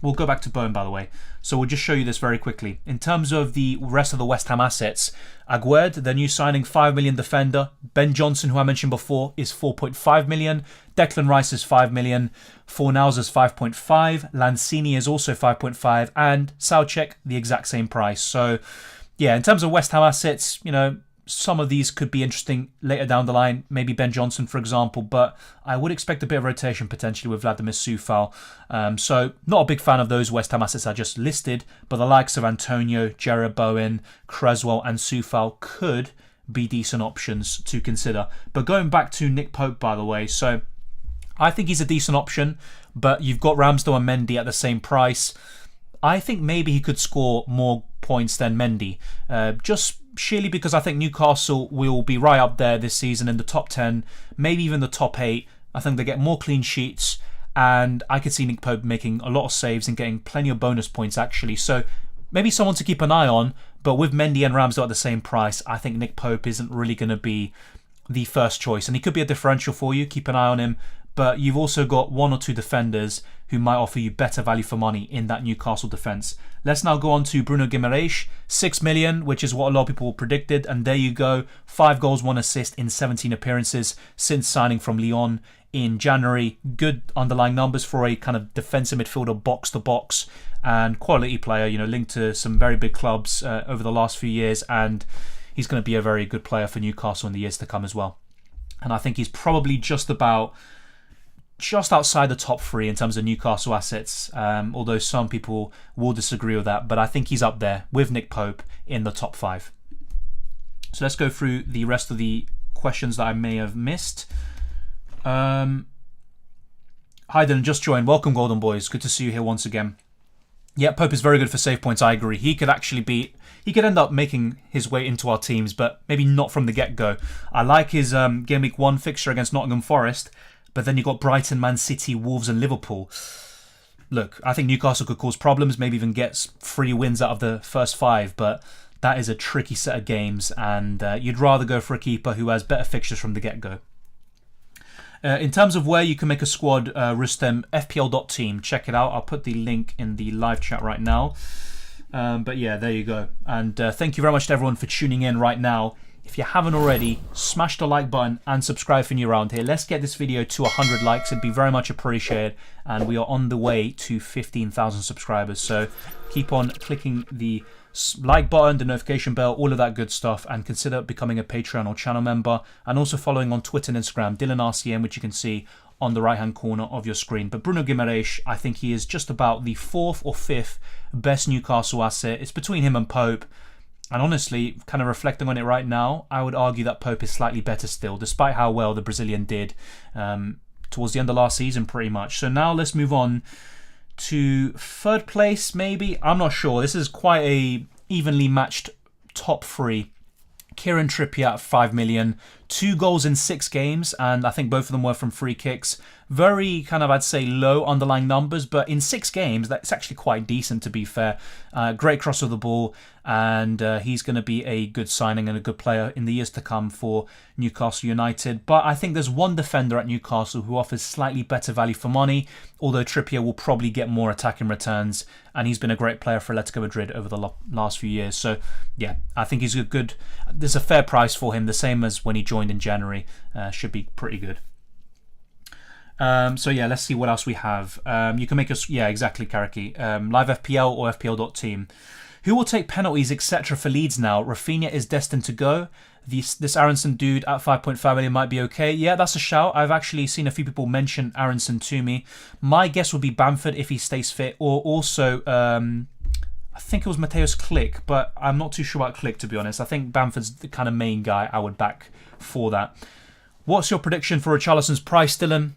we'll go back to Bowen, by the way. So we'll just show you this very quickly. In terms of the rest of the West Ham assets, Aguerd, the new signing, 5 million defender. Ben Johnson, who I mentioned before, is 4.5 million. Declan Rice is 5 million. Fornals is 5.5. Lanzini is also 5.5. And Soucek, the exact same price. So, yeah, in terms of West Ham assets, you know, some of these could be interesting later down the line. Maybe Ben Johnson, for example. But I would expect a bit of rotation potentially with Vladimir Soufal. So, not a big fan of those West Ham assets I just listed. But the likes of Antonio, Jarrod Bowen, Creswell and Soufal could be decent options to consider. But going back to Nick Pope, by the way, so I think he's a decent option, but you've got Ramsdale and Mendy at the same price. I think maybe he could score more points than Mendy, just sheerly because I think Newcastle will be right up there this season in the top 10, maybe even the top 8. I think they get more clean sheets, and I could see Nick Pope making a lot of saves and getting plenty of bonus points actually. So maybe someone to keep an eye on, but with Mendy and Ramsdale at the same price, I think Nick Pope isn't really going to be the first choice, and he could be a differential for you. Keep an eye on him. But you've also got 1 or 2 defenders who might offer you better value for money in that Newcastle defence. Let's now go on to Bruno Guimaraes, 6 million, which is what a lot of people predicted. And there you go, 5 goals, 1 assist in 17 appearances since signing from Lyon in January. Good underlying numbers for a kind of defensive midfielder, box to box, and quality player, you know, linked to some very big clubs over the last few years. And he's going to be a very good player for Newcastle in the years to come as well. And I think he's probably just outside the top 3 in terms of Newcastle assets, although some people will disagree with that, but I think he's up there with Nick Pope in the top 5. So let's go through the rest of the questions that I may have missed. Hi Dylan, just joined. Welcome, Golden Boys. Good to see you here once again. Yeah, Pope is very good for save points, I agree. He could end up making his way into our teams, but maybe not from the get-go. I like his Game Week 1 fixture against Nottingham Forest, but then you got Brighton, Man City, Wolves and Liverpool. Look, I think Newcastle could cause problems, maybe even get 3 wins out of the first 5, but that is a tricky set of games, and you'd rather go for a keeper who has better fixtures from the get-go. In terms of where you can make a squad, Rustem, FPL.team, check it out. I'll put the link in the live chat right now. But yeah, there you go. And thank you very much to everyone for tuning in right now. If you haven't already, smash the like button and subscribe if you're new around here. Let's get this video to 100 likes. It'd be very much appreciated. And we are on the way to 15,000 subscribers. So keep on clicking the like button, the notification bell, all of that good stuff, and consider becoming a Patreon or channel member, and also following on Twitter and Instagram, DylanRCM, which you can see on the right hand corner of your screen. But Bruno Guimaraes, I think he is just about the 4th or 5th best Newcastle asset. It's between him and Pope, and honestly, kind of reflecting on it right now, I would argue that Pope is slightly better still, despite how well the Brazilian did towards the end of last season pretty much. So now let's move on to 3rd place, maybe. I'm not sure. This is quite a evenly matched top 3. Kieran Trippier at 5 million, 2 goals in 6 games, and I think both of them were from free kicks. Very kind of, I'd say, low underlying numbers, but in 6 games, that's actually quite decent, to be fair. Great cross of the ball, and he's going to be a good signing and a good player in the years to come for Newcastle United. But I think there's one defender at Newcastle who offers slightly better value for money, although Trippier will probably get more attacking returns, and he's been a great player for Atletico Madrid over the last few years. So yeah, I think he's a good, there's a fair price for him, the same as when he joined in January. Should be pretty good. So yeah, let's see what else we have. You can make us, yeah, exactly, Karaki. Live FPL or FPL.team. Who will take penalties, etc. for Leeds now? Rafinha is destined to go. This Aronson dude at 5.5 million might be okay. Yeah, that's a shout. I've actually seen a few people mention Aronson to me. My guess would be Bamford if he stays fit, or also I think it was Mateus Click, but I'm not too sure about Click, to be honest. I think Bamford's the kind of main guy I would back for that. What's your prediction for Richarlison's price, Dylan?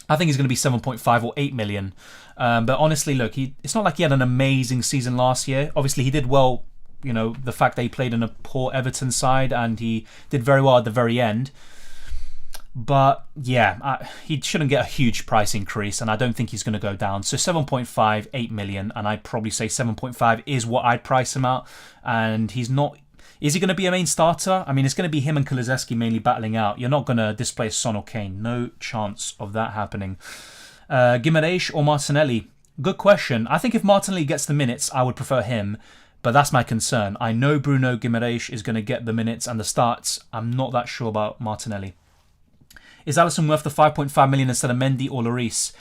I think he's going to be 7.5 or 8 million. But honestly, look, it's not like he had an amazing season last year. Obviously, he did well, you know, the fact that he played in a poor Everton side, and he did very well at the very end. But yeah, he shouldn't get a huge price increase, and I don't think he's going to go down. So 7.5, 8 million, and I'd probably say 7.5 is what I'd price him out. And he's not... Is he going to be a main starter? I mean, it's going to be him and Kulusevski mainly battling out. You're not going to displace Son or Kane. No chance of that happening. Guimaraes or Martinelli? Good question. I think if Martinelli gets the minutes, I would prefer him. But that's my concern. I know Bruno Guimaraes is going to get the minutes and the starts. I'm not that sure about Martinelli. Is Alisson worth the 5.5 million instead of Mendy or Lloris?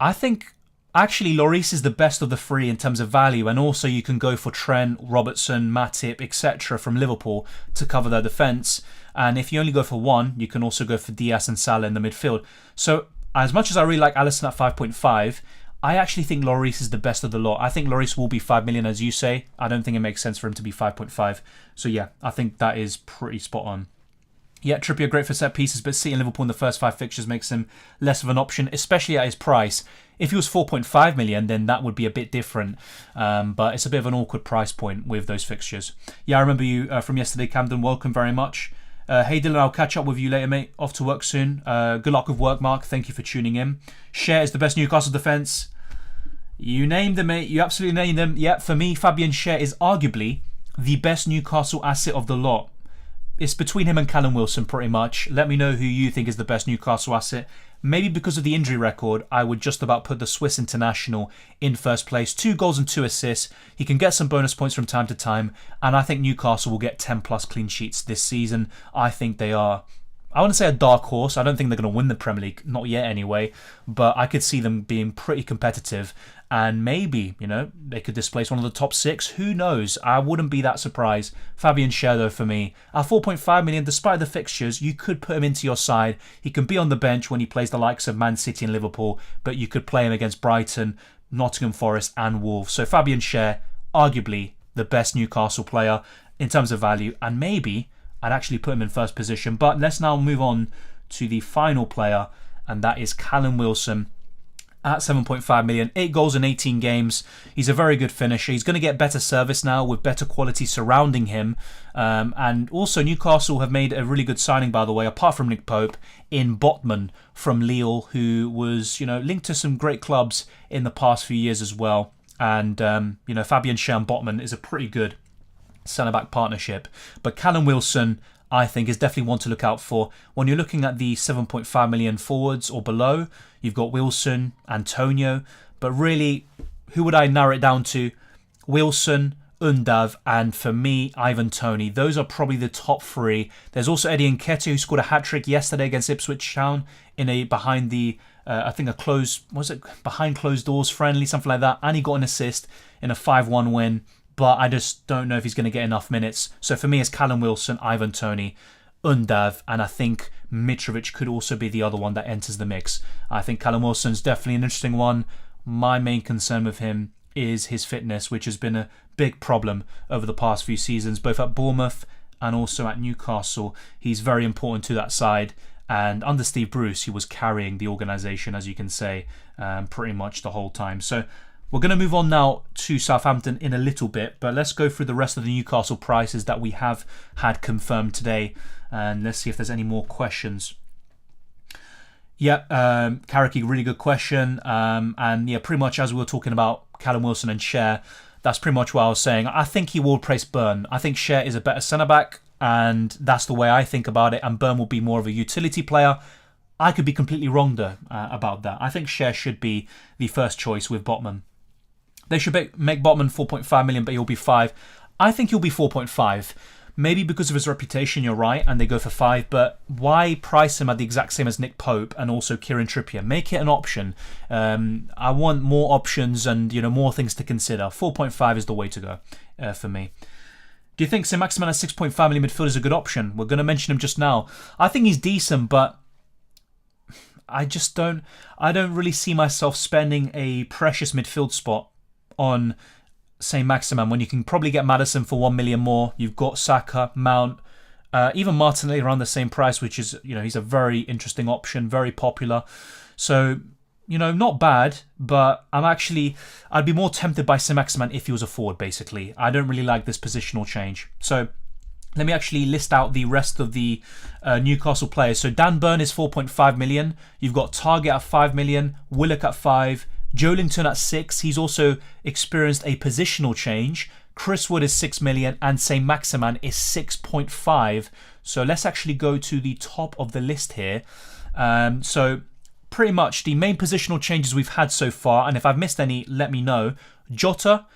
I think... Actually, Lloris is the best of the 3 in terms of value, and also you can go for Trent, Robertson, Matip, etc. from Liverpool to cover their defence. And if you only go for one, you can also go for Diaz and Salah in the midfield. So as much as I really like Alisson at 5.5, I actually think Lloris is the best of the lot. I think Lloris will be 5 million, as you say. I don't think it makes sense for him to be 5.5. So yeah, I think that is pretty spot on. Yeah, Trippier great for set pieces, but City and Liverpool in the first 5 fixtures makes him less of an option, especially at his price. If he was 4.5 million, then that would be a bit different. But it's a bit of an awkward price point with those fixtures. Yeah, I remember you from yesterday, Camden. Welcome very much. Hey Dylan, I'll catch up with you later, mate. Off to work soon. Good luck with work, Mark. Thank you for tuning in. Schär is the best Newcastle defence. You named them, mate. You absolutely named them. Yeah, for me, Fabian Schär is arguably the best Newcastle asset of the lot. It's between him and Callum Wilson, pretty much. Let me know who you think is the best Newcastle asset. Maybe because of the injury record, I would just about put the Swiss international in first place. 2 goals and 2 assists. He can get some bonus points from time to time. And I think Newcastle will get 10 plus clean sheets this season. I think they are... I wouldn't say a dark horse. I don't think they're going to win the Premier League. Not yet anyway. But I could see them being pretty competitive. And maybe, you know, they could displace one of the top 6. Who knows? I wouldn't be that surprised. Fabian Schär, though, for me. At 4.5 million, despite the fixtures, you could put him into your side. He can be on the bench when he plays the likes of Man City and Liverpool. But you could play him against Brighton, Nottingham Forest and Wolves. So Fabian Schär, arguably the best Newcastle player in terms of value. And maybe I'd actually put him in first position. But let's now move on to the final player. And that is Callum Wilson. at 7.5 million, 8 goals in 18 games. He's a very good finisher. He's going to get better service now with better quality surrounding him. And also Newcastle have made a really good signing, by the way, apart from Nick Pope, in Botman from Lille, who was, linked to some great clubs in the past few years as well. And, Fabian Schär and Botman is a pretty good centre-back partnership. But Callum Wilson, I think, is definitely one to look out for. When you're looking at the 7.5 million forwards or below, you've got Wilson, Antonio, but really, who would I narrow it down to? Wilson, Undav, and for me, Ivan Toney. Those are probably the top 3. There's also Eddie Nketiah, who scored a hat-trick yesterday against Ipswich Town in a behind closed doors friendly, something like that, and he got an assist in a 5-1 win. But I just don't know if he's going to get enough minutes. So for me, it's Callum Wilson, Ivan Toney, Undav, and I think Mitrovic could also be the other one that enters the mix. I think Callum Wilson's definitely an interesting one. My main concern with him is his fitness, which has been a big problem over the past few seasons, both at Bournemouth and also at Newcastle. He's very important to that side. And under Steve Bruce, he was carrying the organisation, as you can say, pretty much the whole time. So we're going to move on now to Southampton in a little bit, but let's go through the rest of the Newcastle prices that we have had confirmed today, and let's see if there's any more questions. Yeah, Karaki, really good question. And yeah, pretty much as we were talking about Callum Wilson and Schär, that's pretty much what I was saying. I think he will replace Burn. I think Schär is a better centre-back, and that's the way I think about it, and Burn will be more of a utility player. I could be completely wrong though about that. I think Schär should be the first choice with Botman. They should make Botman 4.5 million, but he'll be 5. I think he'll be 4.5. Maybe because of his reputation, you're right, and they go for 5. But why price him at the exact same as Nick Pope and also Kieran Trippier? Make it an option. I want more options and more things to consider. 4.5 is the way to go for me. Do you think Saint-Maximin at 6.5 million midfield is a good option? We're going to mention him just now. I think he's decent, but I don't really see myself spending a precious midfield spot on Saint-Maximin when you can probably get Maddison for 1 million more. You've got Saka, Mount, even Martinelli around the same price, which is, he's a very interesting option, very popular. So, not bad, but I'd be more tempted by Saint-Maximin if he was a forward, basically. I don't really like this positional change. So let me actually list out the rest of the Newcastle players. So Dan Burn is 4.5 million. You've got Target at 5 million, Willock at 5, Joelinton at 6. He's also experienced a positional change. Chris Wood is 6 million and Saint-Maximin is 6.5. So let's actually go to the top of the list here. So pretty much the main positional changes we've had so far, and if I've missed any, let me know. Jota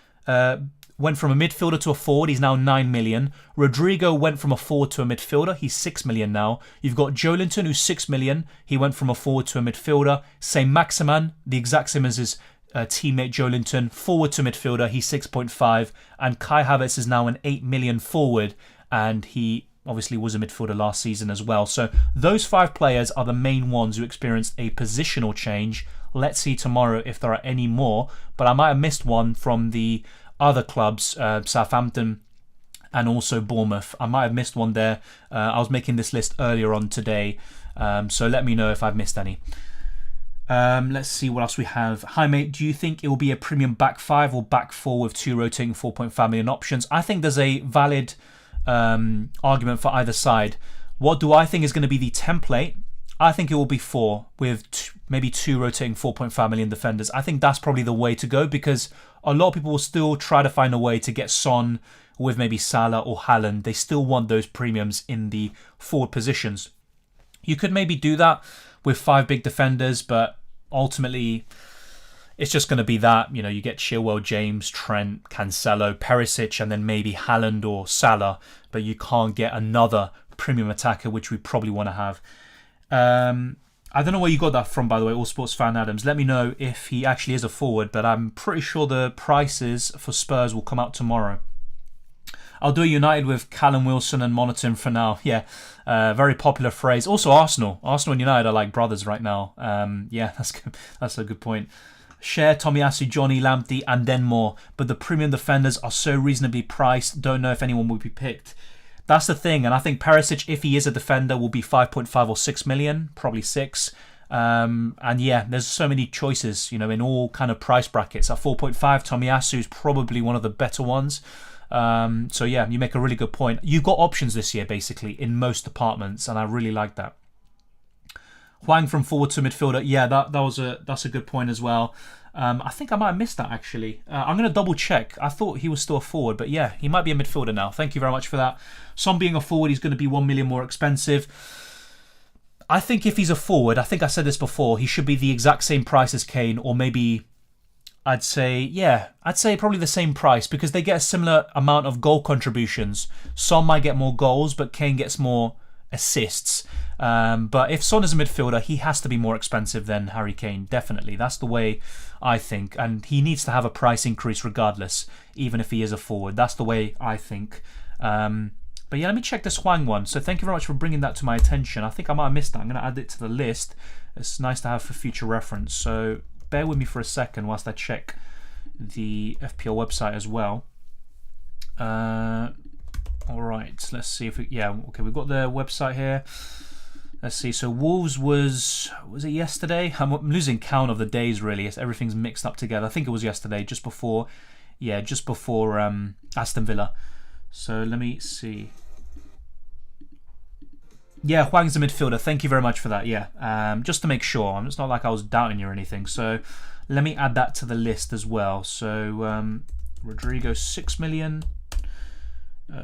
went from a midfielder to a forward. He's now 9 million. Rodrigo went from a forward to a midfielder. He's 6 million now. You've got Joelinton, who's 6 million. He went from a forward to a midfielder. Saint-Maximin, the exact same as his teammate Joelinton, forward to midfielder. He's 6.5. And Kai Havertz is now an 8 million forward. And he obviously was a midfielder last season as well. So those 5 players are the main ones who experienced a positional change. Let's see tomorrow if there are any more. But I might have missed one from the other clubs, Southampton and also Bournemouth. I might have missed one there. I was making this list earlier on today, so let me know if I've missed any. Let's see what else we have. Hi mate, do you think it will be a premium back 5 or back 4 with 2 rotating 4.5 million options? I think there's a valid argument for either side. What do I think is going to be the template? I think it will be 4 with maybe 2 rotating 4.5 million defenders. I think that's probably the way to go because a lot of people will still try to find a way to get Son with maybe Salah or Haaland. They still want those premiums in the forward positions. You could maybe do that with 5 big defenders, but ultimately it's just going to be that. You get Chilwell, James, Trent, Cancelo, Perisic, and then maybe Haaland or Salah, but you can't get another premium attacker, which we probably want to have. I don't know where you got that from, by the way, All Sports Fan Adams. Let me know if he actually is a forward, but I'm pretty sure the prices for Spurs will come out tomorrow. I'll do a United with Callum Wilson and Monotone for now. Yeah, very popular phrase. Also Arsenal. Arsenal and United are like brothers right now. Yeah, that's good. That's a good point. Schär, Tomiyasu, Johnny, Lamptey, and then more. But the premium defenders are so reasonably priced. Don't know if anyone will be picked. That's the thing, and I think Perisic, if he is a defender, will be 5.5 or 6 million, probably 6. And yeah, there's so many choices, in all kind of price brackets. At 4.5, Tomiyasu is probably one of the better ones. So yeah, you make a really good point. You've got options this year, basically, in most departments, and I really like that. Hwang from forward to midfielder. Yeah, that's a good point as well. I think I might have missed that, actually. I'm going to double check. I thought he was still a forward, but yeah, he might be a midfielder now. Thank you very much for that. Son being a forward, he's going to be 1 million more expensive. I think if he's a forward, I think I said this before, he should be the exact same price as Kane, or maybe I'd say probably the same price, because they get a similar amount of goal contributions. Son might get more goals, but Kane gets more assists. But if Son is a midfielder, he has to be more expensive than Harry Kane, definitely. That's the way I think. And he needs to have a price increase regardless, even if he is a forward. That's the way I think. But yeah, let me check this Hwang one. So thank you very much for bringing that to my attention. I think I might have missed that. I'm going to add it to the list. It's nice to have for future reference. So bear with me for a second whilst I check the FPL website as well. All right, let's see if we've got the website here. Let's see. So Wolves was it yesterday? I'm losing count of the days, really. Everything's mixed up together. I think it was yesterday, just before Aston Villa. So let me see. Yeah, Hwang's a midfielder. Thank you very much for that. Yeah, just to make sure. It's not like I was doubting you or anything. So let me add that to the list as well. So Rodrigo 6 million.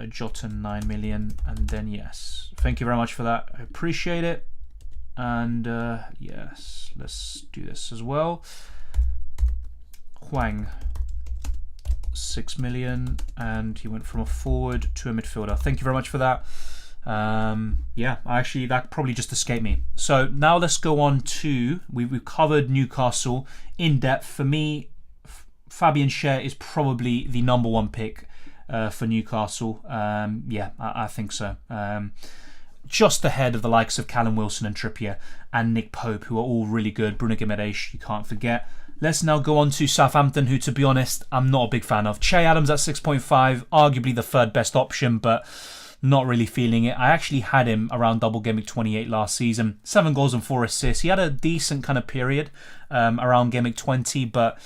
Jota 9 million, and then yes, thank you very much for that. I appreciate it. And yes, let's do this as well. Hwang 6 million, and he went from a forward to a midfielder. Thank you very much for that. Yeah, actually that probably just escaped me. So now let's go on to we've covered Newcastle in depth. For me, Fabian Schär is probably the number one pick for Newcastle. Yeah, I think so. Just ahead of the likes of Callum Wilson and Trippier and Nick Pope, who are all really good. Bruno Guimaraes, you can't forget. Let's now go on to Southampton, who, to be honest, I'm not a big fan of. Che Adams at 6.5, arguably the third best option, but not really feeling it. I actually had him around double game week 28 last season. 7 goals and 4 assists. He had a decent kind of period around game week 20, but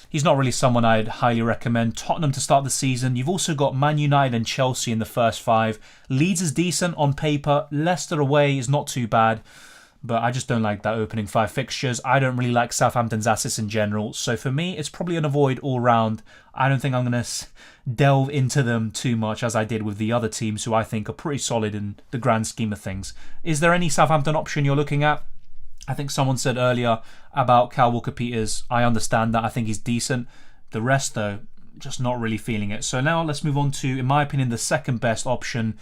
he's not really someone I'd highly recommend. Tottenham to start the season. You've also got Man United and Chelsea in the first 5. Leeds is decent on paper. Leicester away is not too bad, but I just don't like that opening 5 fixtures. I don't really like Southampton's assets in general. So for me, it's probably an avoid all round. I don't think I'm going to delve into them too much as I did with the other teams who I think are pretty solid in the grand scheme of things. Is there any Southampton option you're looking at? I think someone said earlier about Kyle Walker-Peters. I understand that. I think he's decent. The rest, though, just not really feeling it. So now let's move on to, in my opinion, the second best option,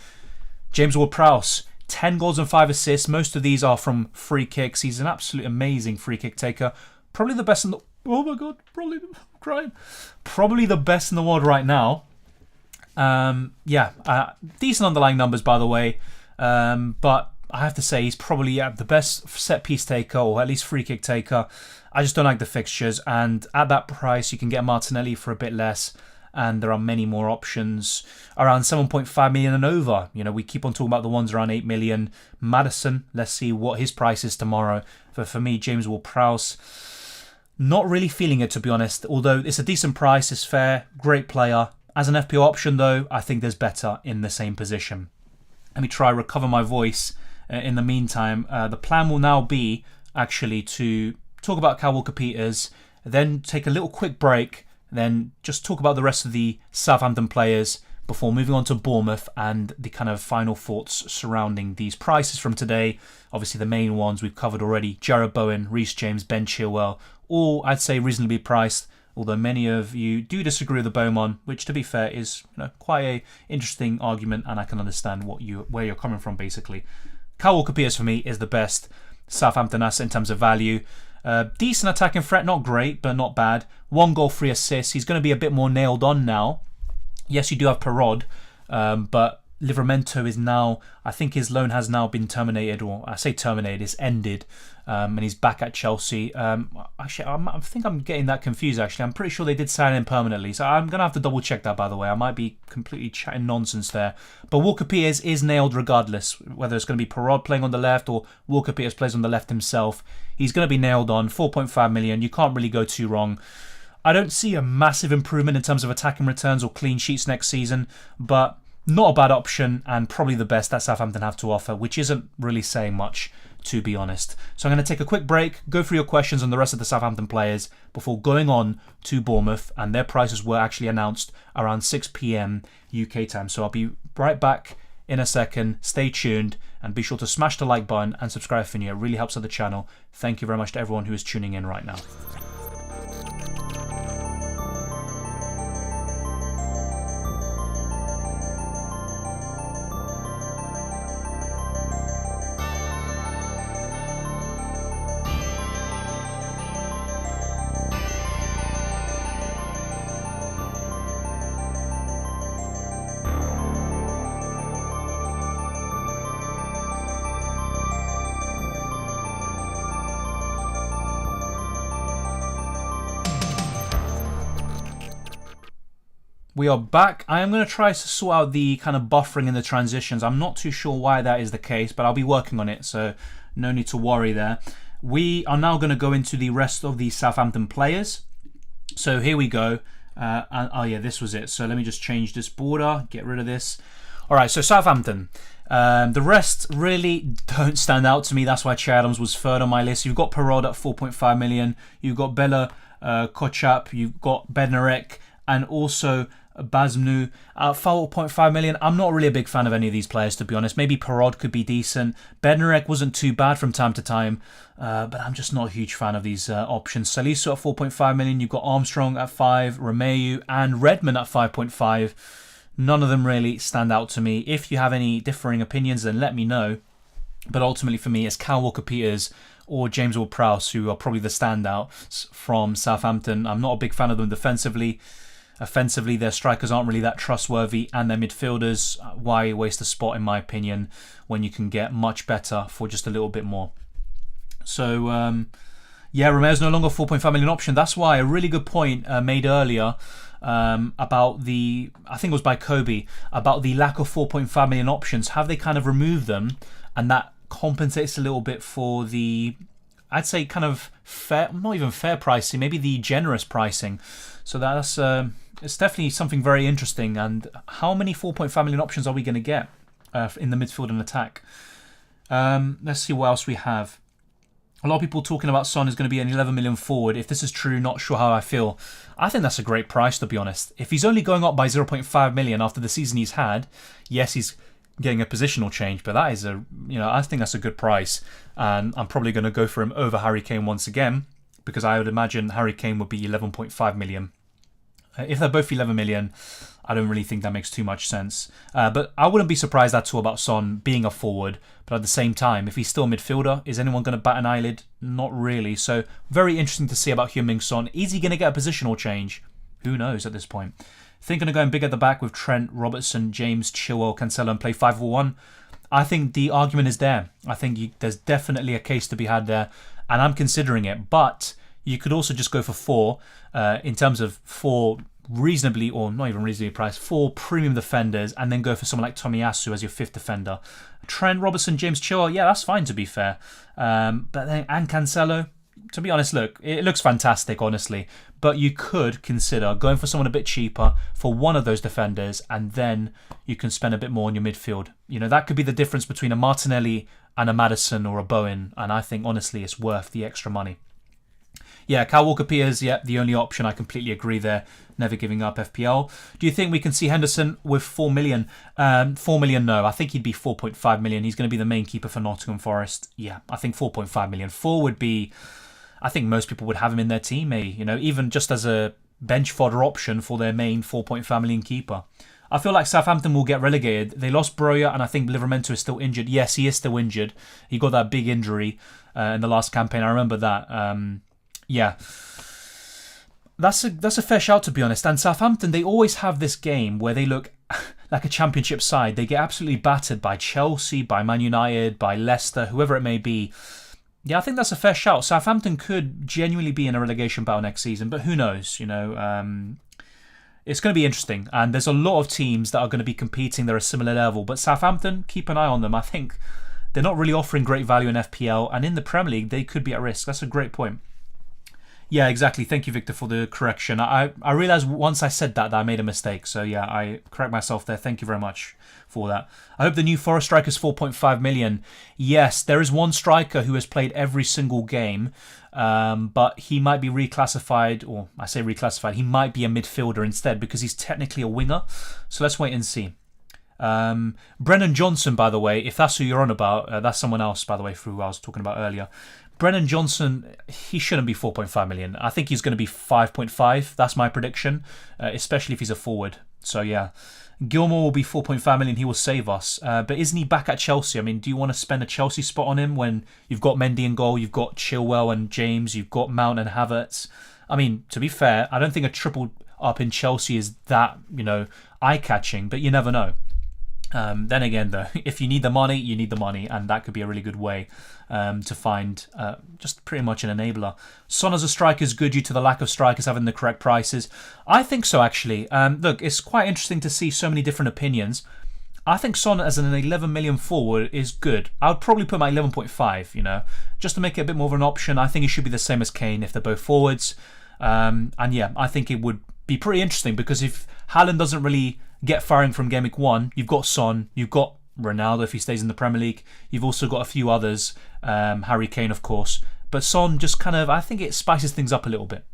James Ward-Prowse. 10 goals and 5 assists. Most of these are from free kicks. He's an absolute amazing free kick taker. Probably the best in the... Oh my God, I'm crying. Probably the best in the world right now. Decent underlying numbers, by the way. But I have to say he's probably the best set piece taker, or at least free kick taker. I just don't like the fixtures, and at that price you can get Martinelli for a bit less, and there are many more options around 7.5 million and over. You know, we keep on talking about the ones around 8 million. Maddison, let's see what his price is tomorrow. For me, James Ward-Prowse, not really feeling it, to be honest, although it's a decent price, it's fair, great player. As an FPL option though, I think there's better in the same position. Let me try recover my voice. In the meantime, the plan will now be actually to talk about Kyle Walker-Peters, then take a little quick break, then just talk about the rest of the Southampton players before moving on to Bournemouth and the kind of final thoughts surrounding these prices from today. Obviously, the main ones we've covered already. Jarrod Bowen, Reece James, Ben Chilwell, all I'd say reasonably priced, although many of you do disagree with the Beaumont, which, to be fair, is quite a interesting argument, and I can understand where you're coming from, basically. Kyle Walker-Peters for me is the best Southampton asset in terms of value. Decent attacking threat, not great, but not bad. 1 goal, 3 assists. He's going to be a bit more nailed on now. Yes, you do have Perraud, but Livramento is now, I think his loan has now been terminated, or I say terminated, it's ended, and he's back at Chelsea. Actually, I think I'm getting that confused, actually. I'm pretty sure they did sign him permanently, so I'm going to have to double check that, by the way. I might be completely chatting nonsense there. But Walker-Peters is nailed regardless, whether it's going to be Perraud playing on the left or Walker-Peters plays on the left himself. He's going to be nailed on, 4.5 million. You can't really go too wrong. I don't see a massive improvement in terms of attacking returns or clean sheets next season, but not a bad option and probably the best that Southampton have to offer, which isn't really saying much, to be honest. So I'm going to take a quick break, go through your questions on the rest of the Southampton players before going on to Bournemouth, and their prices were actually announced around 6 p.m. UK time. So I'll be right back in a second. Stay tuned and be sure to smash the like button and subscribe if you're new. It really helps out the channel. Thank you very much to everyone who is tuning in right now. We are back. I am going to try to sort out the kind of buffering in the transitions. I'm not too sure why that is the case, but I'll be working on it, so no need to worry there. We are now going to go into the rest of the Southampton players. So here we go. Oh yeah, this was it. So let me just change this border, get rid of this. All right, so Southampton. The rest really don't stand out to me. That's why Che Adams was third on my list. You've got Perraud at 4.5 million. You've got Bella Kochap. You've got Bednarek. And also Bazmnu at 4.5 million. I'm not really a big fan of any of these players, to be honest. Maybe Perraud could be decent. Bednarek wasn't too bad from time to time, but I'm just not a huge fan of these options. Salisu at 4.5 million. You've got Armstrong at 5, Romeu and Redmond at 5.5. None of them really stand out to me. If you have any differing opinions, then let me know. But ultimately for me, it's Kyle Walker-Peters or James Ward-Prowse who are probably the standouts from Southampton. I'm not a big fan of them defensively. Offensively, their strikers aren't really that trustworthy, and their midfielders, why waste a spot, in my opinion, when you can get much better for just a little bit more. So, yeah, Romeu's no longer a 4.5 million option. That's why a really good point made earlier about the, I think it was by Kobe, about the lack of 4.5 million options. Have they kind of removed them, and that compensates a little bit for the, I'd say, kind of fair, not even fair pricing, maybe the generous pricing. So that's it's definitely something very interesting. And how many 4.5 million options are we going to get in the midfield and attack? Let's see what else we have. A lot of people talking about Son is going to be an 11 million forward. If this is true, not sure how I feel. I think that's a great price, to be honest. If he's only going up by 0.5 million after the season he's had, yes, he's getting a positional change, but that is a, I think that's a good price. And I'm probably going to go for him over Harry Kane once again, because I would imagine Harry Kane would be 11.5 million. If they're both 11 million, I don't really think that makes too much sense. But I wouldn't be surprised at all about Son being a forward. But at the same time, if he's still a midfielder, is anyone going to bat an eyelid? Not really. So very interesting to see about Heung-min Son. Is he going to get a positional change? Who knows at this point. Thinking of going big at the back with Trent, Robertson, James, Chilwell, Cancelo and play 5-4-1. I think the argument is there. I think there's definitely a case to be had there. And I'm considering it. But you could also just go for 4 in terms of 4 reasonably, or not even reasonably priced, 4 premium defenders, and then go for someone like Tomiyasu as your 5th defender. Trent, Robertson, James, Chilwell, yeah, that's fine to be fair. But then, and Cancelo, to be honest, look, it looks fantastic, honestly. But you could consider going for someone a bit cheaper for one of those defenders, and then you can spend a bit more on your midfield. That could be the difference between a Martinelli and a Maddison or a Bowen, and I think, honestly, it's worth the extra money. Yeah, Kyle Walker-Peters, yeah, the only option. I completely agree there. Never giving up FPL. Do you think we can see Henderson with 4 million? 4 million, no. I think he'd be 4.5 million. He's going to be the main keeper for Nottingham Forest. Yeah, I think 4.5 million. 4 would be, I think most people would have him in their team, even just as a bench fodder option for their main 4.5 million keeper. I feel like Southampton will get relegated. They lost Broja, and I think Livramento is still injured. Yes, he is still injured. He got that big injury in the last campaign. I remember that. Yeah, that's a fair shout, to be honest. And Southampton, they always have this game where they look like a championship side. They get absolutely battered by Chelsea, by Man United, by Leicester, whoever it may be. Yeah, I think that's a fair shout. Southampton could genuinely be in a relegation battle next season, but who knows? It's going to be interesting. And there's a lot of teams that are going to be competing. They're a similar level. But Southampton, keep an eye on them. I think they're not really offering great value in FPL. And in the Premier League, they could be at risk. That's a great point. Yeah, exactly. Thank you, Victor, for the correction. I realised once I said that I made a mistake. So yeah, I correct myself there. Thank you very much for that. I hope the new Forest striker is 4.5 million. Yes, there is one striker who has played every single game, but he might be reclassified, or I say reclassified, he might be a midfielder instead because he's technically a winger. So let's wait and see. Brennan Johnson, by the way, if that's who you're on about, that's someone else, by the way, who I was talking about earlier. Brennan Johnson, he shouldn't be 4.5 million. I think he's going to be 5.5. That's my prediction, especially if he's a forward. So yeah, Gilmore will be 4.5 million. He will save us. But isn't he back at Chelsea? I mean, do you want to spend a Chelsea spot on him when you've got Mendy in goal, you've got Chilwell and James, you've got Mount and Havertz? I mean, to be fair, I don't think a triple up in Chelsea is that, eye-catching, but you never know. Then again, though, if you need the money, you need the money, and that could be a really good way to find just pretty much an enabler. Son as a striker is good due to the lack of strikers having the correct prices. I think so, actually. Look, it's quite interesting to see so many different opinions. I think Son as an 11 million forward is good. I would probably put my 11.5, just to make it a bit more of an option. I think it should be the same as Kane if they're both forwards. And yeah, I think it would be pretty interesting because if Haaland doesn't really get firing from Game Week 1, you've got Son, you've got Ronaldo if he stays in the Premier League, you've also got a few others, Harry Kane of course, but Son just I think it spices things up a little bit.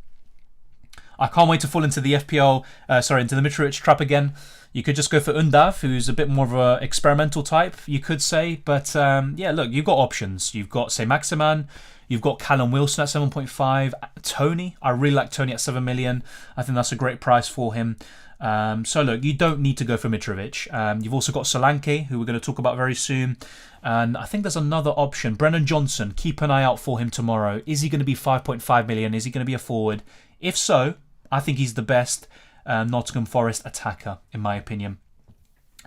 I can't wait to fall into the into the Mitrovic trap again. You could just go for Undav, who's a bit more of an experimental type, you could say, but yeah, look, you've got options. You've got, say, Maximan, you've got Callum Wilson at 7.5, Tony, I really like Tony at 7 million, I think that's a great price for him. So look, you don't need to go for Mitrovic. You've also got Solanke, who we're going to talk about very soon. And I think there's another option. Brennan Johnson, keep an eye out for him tomorrow. Is he going to be 5.5 million? Is he going to be a forward? If so, I think he's the best Nottingham Forest attacker, in my opinion.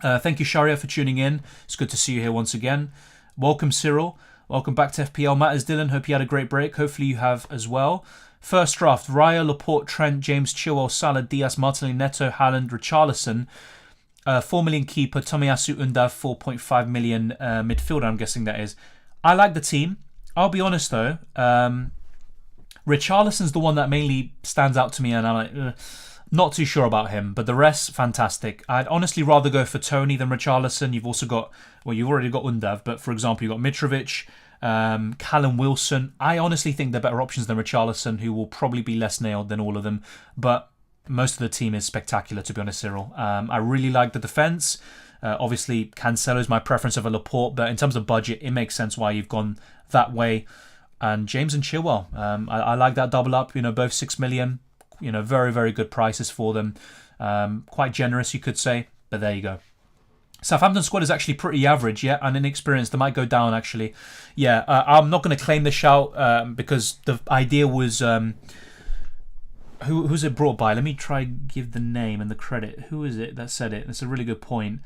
Thank you, Sharia, for tuning in. It's good to see you here once again. Welcome, Cyril. Welcome back to FPL. Matters Dylan, hope you had a great break. Hopefully you have as well. First draft, Raya, Laporte, Trent, James, Chilwell, Salah, Diaz, Martinelli, Neto, Haaland, Richarlison. 4 million keeper, Tomiyasu Undav, 4.5 million midfielder, I'm guessing that is. I like the team. I'll be honest though, Richarlison's the one that mainly stands out to me and I'm like, not too sure about him, but the rest, fantastic. I'd honestly rather go for Tony than Richarlison. You've also got, you've already got Undav, but for example, you've got Mitrovic, Callum Wilson. I honestly think they're better options than Richarlison, who will probably be less nailed than all of them, but most of the team is spectacular, to be honest, Cyril. I really like the defence. Obviously, Cancelo is my preference over Laporte, but in terms of budget, it makes sense why you've gone that way. And James and Chilwell, I like that double up, both 6 million, very, very good prices for them. Quite generous, you could say, but there you go. Southampton squad is actually pretty average, yeah, and inexperienced. They might go down, actually. Yeah, I'm not going to claim the shout because the idea was... Who's it brought by? Let me try give the name and the credit. Who is it that said it? That's a really good point.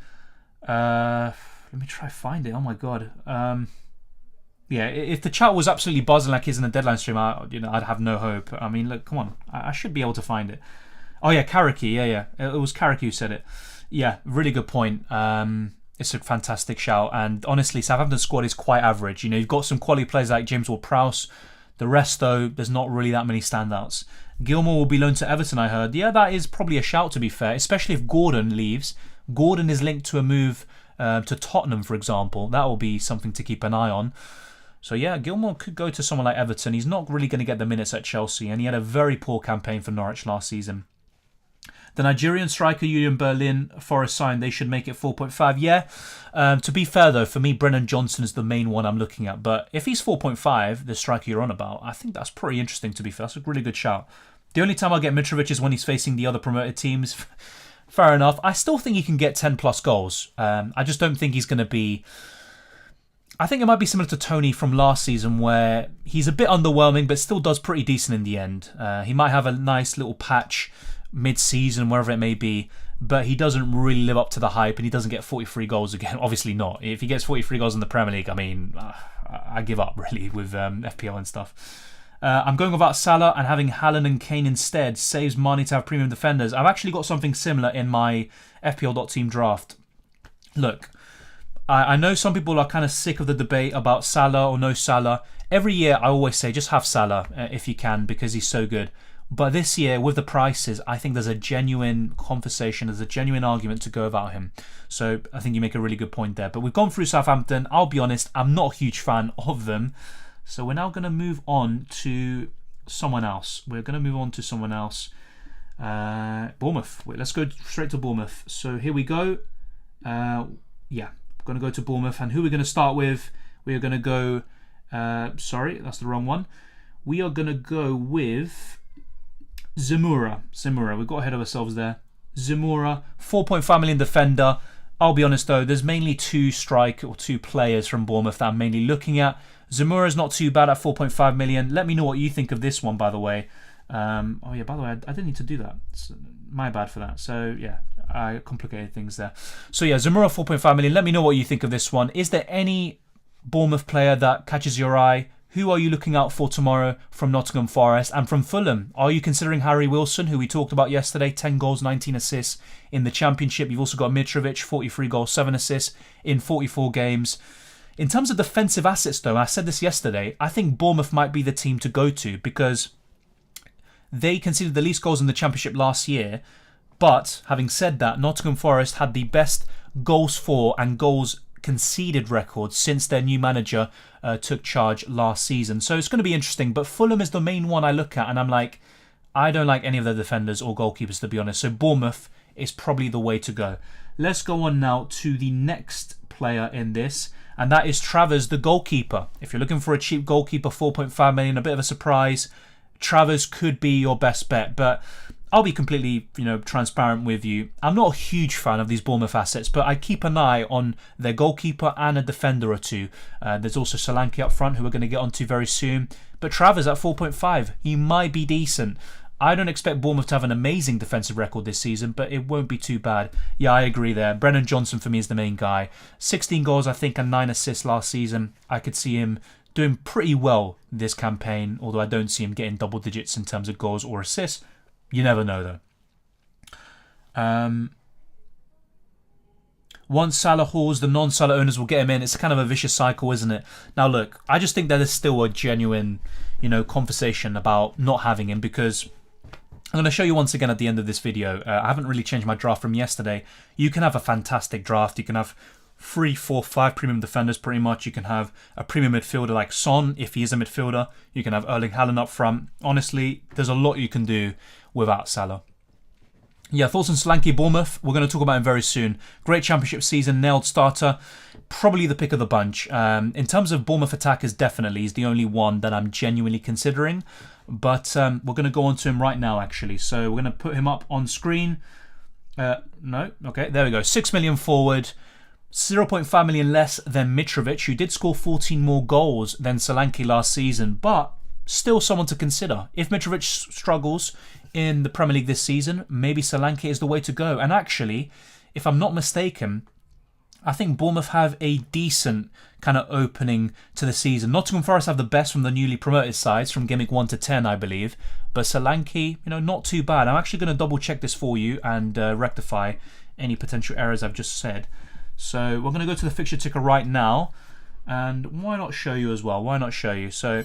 Let me try find it. Oh my god. Yeah, if the chat was absolutely buzzing like it is in the deadline stream, I'd have no hope. I mean, look, come on. I should be able to find it. Oh yeah, Karaki. Yeah. It was Karaki who said it. Yeah, really good point. It's a fantastic shout. And honestly, Southampton squad is quite average. You've got some quality players like James Ward-Prowse. The rest, though, there's not really that many standouts. Gilmore will be loaned to Everton, I heard. Yeah, that is probably a shout, to be fair, especially if Gordon leaves. Gordon is linked to a move to Tottenham, for example. That will be something to keep an eye on. So yeah, Gilmore could go to someone like Everton. He's not really going to get the minutes at Chelsea, and he had a very poor campaign for Norwich last season. The Nigerian striker Union Berlin, Forest signed, they should make it 4.5. Yeah, to be fair though, for me, Brennan Johnson is the main one I'm looking at. But if he's 4.5, the striker you're on about, I think that's pretty interesting, to be fair. That's a really good shout. The only time I'll get Mitrovic is when he's facing the other promoted teams. Fair enough. I still think he can get 10 plus goals. I just don't think he's going to be... I think it might be similar to Tony from last season, where he's a bit underwhelming but still does pretty decent in the end. He might have a nice little patch mid-season, wherever it may be, but he doesn't really live up to the hype, and he doesn't get 43 goals again. Obviously not. If he gets 43 goals in the Premier League, I mean, I give up really with FPL and stuff. I'm going without Salah and having Haaland and Kane instead. Saves money to have premium defenders. I've actually got something similar in my FPL.team draft. Look, I know some people are kind of sick of the debate about Salah or no Salah. Every year I always say just have Salah if you can, because he's so good. But this year, with the prices, I think there's a genuine conversation, there's a genuine argument to go about him. So I think you make a really good point there. But we've gone through Southampton. I'll be honest, I'm not a huge fan of them. So we're now going to move on to someone else. Bournemouth. Wait, let's go straight to Bournemouth. So here we go. We're going to go to Bournemouth. And who we're going to start with, we are going to go... sorry, that's the wrong one. We are going to go with... Zemura. We got ahead of ourselves there. Zemura, 4.5 million defender. I'll be honest though, there's mainly two players from Bournemouth that I'm mainly looking at. Zemura's not too bad at 4.5 million. Let me know what you think of this one, by the way. By the way, I didn't need to do that. It's my bad for that. So yeah, I complicated things there. So yeah, Zemura 4.5 million. Let me know what you think of this one. Is there any Bournemouth player that catches your eye? Who are you looking out for tomorrow from Nottingham Forest and from Fulham? Are you considering Harry Wilson, who we talked about yesterday, 10 goals, 19 assists in the Championship? You've also got Mitrovic, 43 goals, 7 assists in 44 games. In terms of defensive assets, though, I said this yesterday, I think Bournemouth might be the team to go to because they conceded the least goals in the Championship last year. But having said that, Nottingham Forest had the best goals for and goals conceded record since their new manager took charge last season. So it's going to be interesting. But Fulham is the main one I look at, and I'm like, I don't like any of the defenders or goalkeepers, to be honest. So Bournemouth is probably the way to go. Let's go on now to the next player in this, and that is Travers, the goalkeeper. If you're looking for a cheap goalkeeper, 4.5 million, a bit of a surprise, Travers could be your best bet. But I'll be completely, transparent with you. I'm not a huge fan of these Bournemouth assets, but I keep an eye on their goalkeeper and a defender or two. There's also Solanke up front, who we're going to get onto very soon. But Travers at 4.5, he might be decent. I don't expect Bournemouth to have an amazing defensive record this season, but it won't be too bad. Yeah, I agree there. Brennan Johnson for me is the main guy. 16 goals, I think, and 9 assists last season. I could see him doing pretty well this campaign, although I don't see him getting double digits in terms of goals or assists. You never know, though. Once Salah hauls, the non-Salah owners will get him in. It's kind of a vicious cycle, isn't it? Now, look, I just think that there's still a genuine, conversation about not having him, because I'm going to show you once again at the end of this video. I haven't really changed my draft from yesterday. You can have a fantastic draft. You can have 3, 4, 5 premium defenders pretty much. You can have a premium midfielder like Son, if he is a midfielder. You can have Erling Haaland up front. Honestly, there's a lot you can do without Salah. Yeah, thoughts on Solanke Bournemouth? We're going to talk about him very soon. Great Championship season, nailed starter. Probably the pick of the bunch. In terms of Bournemouth attackers, definitely. He's the only one that I'm genuinely considering. But we're going to go on to him right now, actually. So we're going to put him up on screen. No? Okay, there we go. 6 million forward. 0.5 million less than Mitrovic, who did score 14 more goals than Solanke last season. But still someone to consider. If Mitrovic struggles in the Premier League this season, maybe Solanke is the way to go. And actually, if I'm not mistaken, I think Bournemouth have a decent kind of opening to the season. Nottingham Forest have the best from the newly promoted sides, from Gameweek 1 to 10, I believe. But Solanke, not too bad. I'm actually going to double check this for you and rectify any potential errors I've just said. So we're going to go to the fixture ticker right now. And why not show you as well? Why not show you? So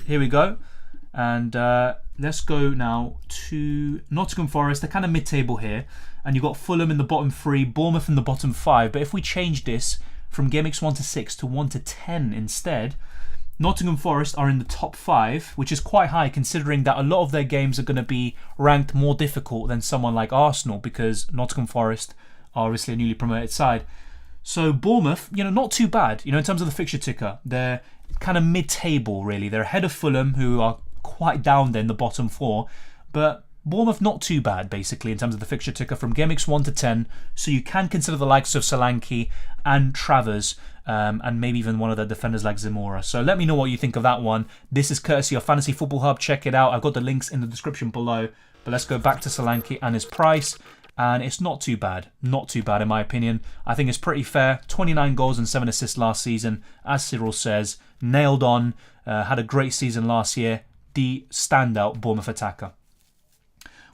here we go. And let's go now to Nottingham Forest. They're kind of mid-table here. And you've got Fulham in the bottom 3, Bournemouth in the bottom 5. But if we change this from Gameweeks 1 to 6 to 1 to 10 instead, Nottingham Forest are in the top 5, which is quite high considering that a lot of their games are going to be ranked more difficult than someone like Arsenal, because Nottingham Forest are obviously a newly promoted side. So Bournemouth, not too bad, in terms of the fixture ticker. They're kind of mid-table, really. They're ahead of Fulham, who are quite down there in the bottom 4. But Bournemouth not too bad, basically, in terms of the fixture ticker from Gameweeks 1 to 10. So you can consider the likes of Solanke and Travers, and maybe even one of the defenders like Zemura. So let me know what you think of that one. This is courtesy of Fantasy Football Hub. Check it out. I've got the links in the description below. But let's go back to Solanke and his price. And it's not too bad. Not too bad in my opinion. I think it's pretty fair. 29 goals and 7 assists last season. As Cyril says, nailed on. Had a great season last year. The standout Bournemouth attacker.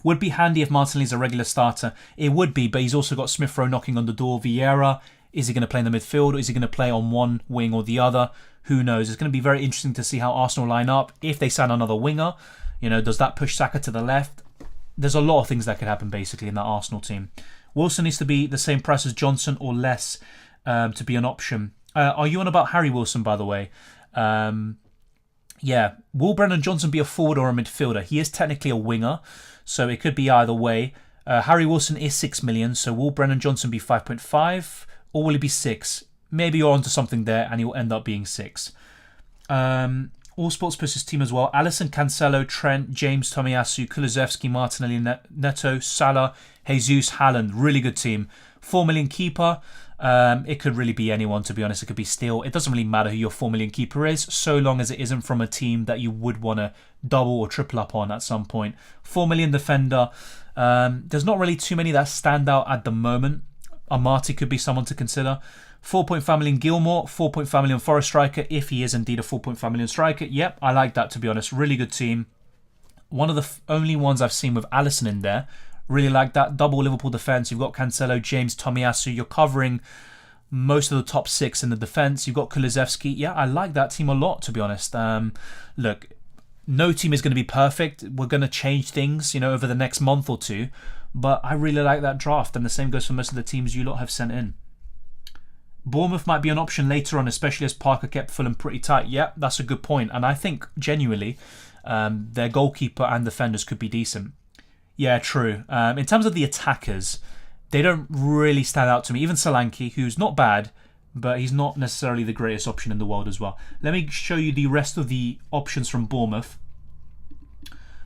Would be handy if Martinelli's a regular starter. It would be, but he's also got Smith Rowe knocking on the door. Vieira, is he going to play in the midfield or is he going to play on one wing or the other? Who knows? It's going to be very interesting to see how Arsenal line up. If they sign another winger, does that push Saka to the left? There's a lot of things that could happen basically in that Arsenal team. Wilson needs to be the same price as Johnson or less to be an option. Are you on about Harry Wilson, by the way? Yeah. Will Brennan Johnson be a forward or a midfielder? He is technically a winger, so it could be either way. Harry Wilson is 6 million, so will Brennan Johnson be 5.5 or will he be 6? Maybe you're onto something there and he'll end up being 6. All Sports puts his team as well. Alisson, Cancelo, Trent, James, Tomiyasu, Kulusevski, Martinelli, Neto, Salah, Jesus, Haaland. Really good team. 4 million keeper. It could really be anyone, to be honest. It could be Steele. It doesn't really matter who your 4 million keeper is, so long as it isn't from a team that you would want to double or triple up on at some point. 4 million defender. There's not really too many that stand out at the moment. Amati could be someone to consider. 4.5 million Gilmore, 4.5 million Forest striker, if he is indeed a 4.5 million striker. Yep, I like that, to be honest. Really good team. One of the only ones I've seen with Alisson in there. Really like that. Double Liverpool defence. You've got Cancelo, James, Tomiyasu. You're covering most of the top 6 in the defence. You've got Kulusevski. Yeah, I like that team a lot, to be honest. Look, no team is going to be perfect. We're going to change things, over the next month or two. But I really like that draft, and the same goes for most of the teams you lot have sent in. Bournemouth might be an option later on, especially as Parker kept Fulham pretty tight. Yeah, that's a good point. And I think, genuinely, their goalkeeper and defenders could be decent. Yeah, true. In terms of the attackers, they don't really stand out to me. Even Solanke, who's not bad, but he's not necessarily the greatest option in the world as well. Let me show you the rest of the options from Bournemouth.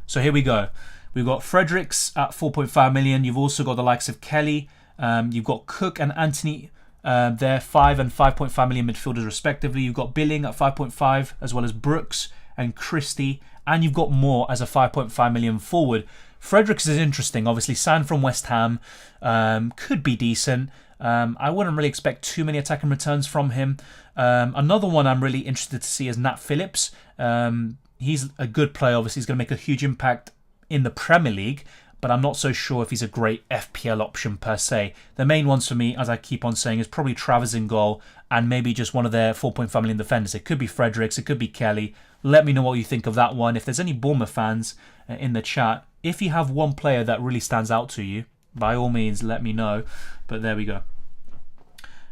So here we go. We've got Fredericks at 4.5 million. You've also got the likes of Kelly. You've got Cook and Anthony. They're 5 and 5.5 million midfielders respectively. You've got Billing at 5.5, as well as Brooks and Christie, and you've got Moore as a 5.5 million forward. Fredericks is interesting. Obviously, signed from West Ham, could be decent. I wouldn't really expect too many attacking returns from him. Another one I'm really interested to see is Nat Phillips. He's a good player. Obviously, he's going to make a huge impact in the Premier League, but I'm not so sure if he's a great FPL option per se. The main ones for me, as I keep on saying, is probably Travers in goal and maybe just one of their 4.5 million defenders. It could be Fredericks, it could be Kelly. Let me know what you think of that one. If there's any Bournemouth fans in the chat, if you have one player that really stands out to you, by all means, let me know. But there we go.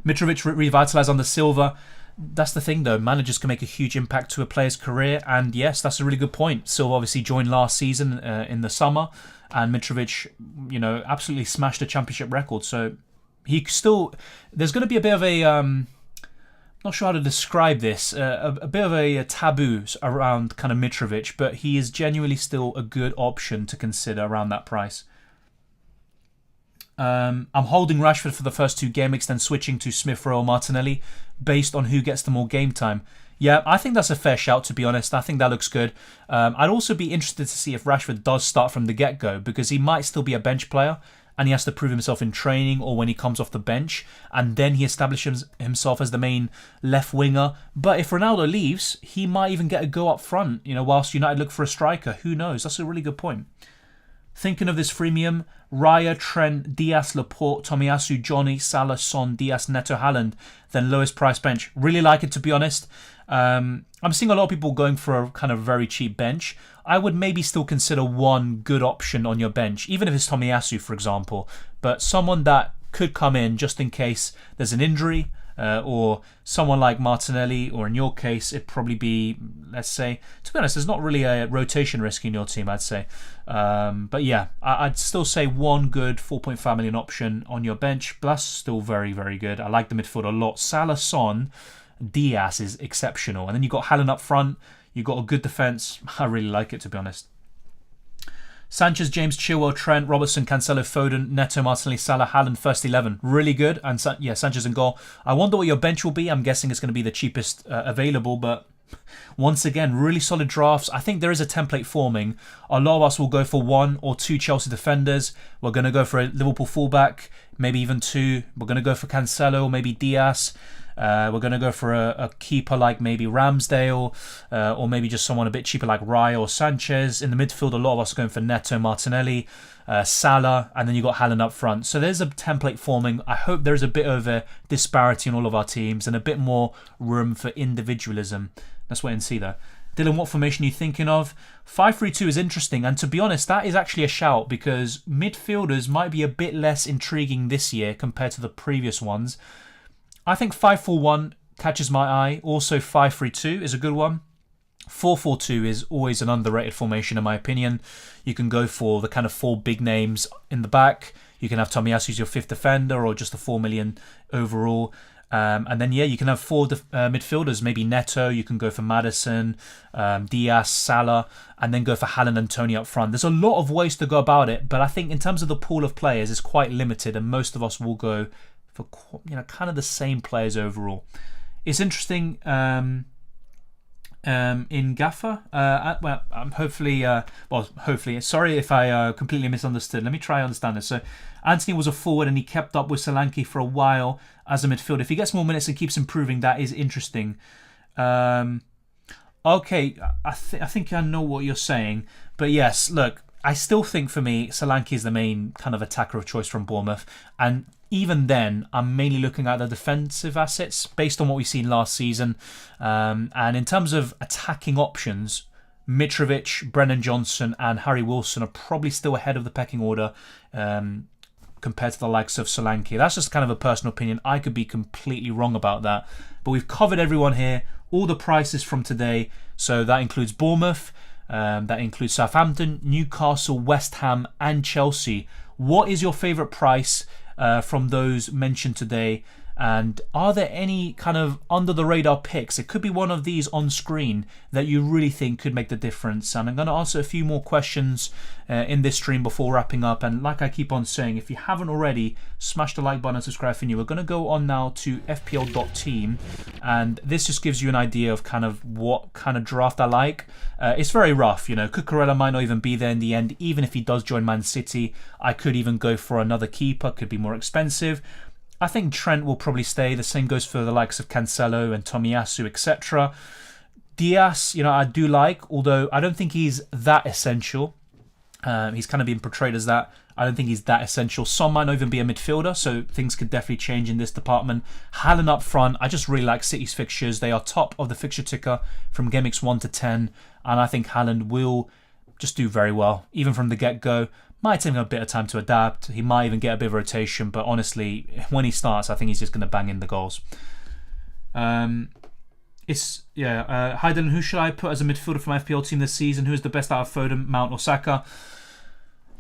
Mitrovic revitalised on the Silva. That's the thing, though. Managers can make a huge impact to a player's career. And yes, that's a really good point. Silva obviously joined last season in the summer. And Mitrovic, absolutely smashed a championship record. So he still... There's going to be a bit of a... not sure how to describe this. A bit of a taboo around kind of Mitrovic. But he is genuinely still a good option to consider around that price. I'm holding Rashford for the first 2 game weeks, then switching to Smith Rowe or Martinelli based on who gets the more game time. Yeah, I think that's a fair shout, to be honest. I think that looks good. I'd also be interested to see if Rashford does start from the get-go, because he might still be a bench player and he has to prove himself in training or when he comes off the bench, and then he establishes himself as the main left winger. But if Ronaldo leaves, he might even get a go up front, whilst United look for a striker. Who knows? That's a really good point. Thinking of this freemium, Raya, Trent, Diaz, Laporte, Tomiyasu, Johnny, Salah, Son, Diaz, Neto, Haaland, then lowest price bench. Really like it, to be honest. I'm seeing a lot of people going for a kind of very cheap bench. I would maybe still consider one good option on your bench, even if it's Tomiyasu, for example. But someone that could come in just in case there's an injury, or someone like Martinelli, or in your case, it'd probably be, let's say, to be honest, there's not really a rotation risk in your team, I'd say. But yeah, I'd still say one good 4.5 million option on your bench, but that's still very, very good. I like the midfield a lot. Salah, Son, Diaz is exceptional. And then you've got Haaland up front. You've got a good defence. I really like it, to be honest. Sanchez, James, Chilwell, Trent, Robertson, Cancelo, Foden, Neto, Martinelli, Salah, Haaland, first 11. Really good. And yeah, Sanchez in goal. I wonder what your bench will be. I'm guessing it's going to be the cheapest available, but Once again, really solid drafts. I think there is a template forming. A lot of us will go for 1 or 2 Chelsea defenders. We're going to go for a Liverpool fullback, maybe even 2. We're going to go for Cancelo, maybe Diaz. We're going to go for a keeper like maybe Ramsdale, or maybe just someone a bit cheaper like Raya or Sanchez. In the midfield, a lot of us are going for Neto, Martinelli, Salah, and then you've got Haaland up front. So there's a template forming. I hope there's a bit of a disparity in all of our teams and a bit more room for individualism. Let's wait and see though. Dylan, what formation are you thinking of? 5-3-2 is interesting, and to be honest, that is actually a shout because midfielders might be a bit less intriguing this year compared to the previous ones. I think 5-4-1 catches my eye. Also 5-3-2 is a good one. 4-4-2 is always an underrated formation in my opinion. You can go for the kind of 4 big names in the back. You can have Tomiyasu as your 5th defender or just a 4 million overall. And then, yeah, you can have 4 midfielders, maybe Neto. You can go for Maddison, Diaz, Salah, and then go for Haaland and Tony up front. There's a lot of ways to go about it, but I think in terms of the pool of players, it's quite limited, and most of us will go for kind of the same players overall. It's interesting in Gaffer. Hopefully. Sorry if I completely misunderstood. Let me try to understand this. So Anthony was a forward and he kept up with Solanke for a while as a midfielder. If he gets more minutes and keeps improving, that is interesting. Okay, I think I know what you're saying. But yes, look, I still think for me, Solanke is the main kind of attacker of choice from Bournemouth. And even then, I'm mainly looking at the defensive assets based on what we've seen last season. And in terms of attacking options, Mitrovic, Brennan Johnson and Harry Wilson are probably still ahead of the pecking order compared to the likes of Solanke. That's just kind of a personal opinion. I could be completely wrong about that. But we've covered everyone here, all the prices from today. So that includes Bournemouth, that includes Southampton, Newcastle, West Ham and Chelsea. What is your favourite price from those mentioned today? And are there any kind of under the radar picks? It could be one of these on screen that you really think could make the difference. And I'm going to answer a few more questions in this stream before wrapping up. And like I keep on saying, if you haven't already, smash the like button and subscribe if you're new. We're going to go on now to FPL.team. And this just gives you an idea of kind of what kind of draft I like. It's very rough, you know. Cucurella might not even be there in the end. Even if he does join Man City, I could even go for another keeper. Could be more expensive. I think Trent will probably stay. The same goes for the likes of Cancelo and Tomiyasu, etc. Diaz, you know, I do like, although I don't think he's that essential. He's kind of being portrayed as that. I don't think he's that essential. Son might not even be a midfielder, so things could definitely change in this department. Haaland up front, I just really like City's fixtures. They are top of the fixture ticker from Gameweeks 1 to 10, and I think Haaland will just do very well, even from the get-go. Might take him a bit of time to adapt. He might even get a bit of rotation, but honestly, when he starts, I think he's just going to bang in the goals. Hi Dylan, who should I put as a midfielder for my FPL team this season? Who is the best out of Foden, Mount or Saka?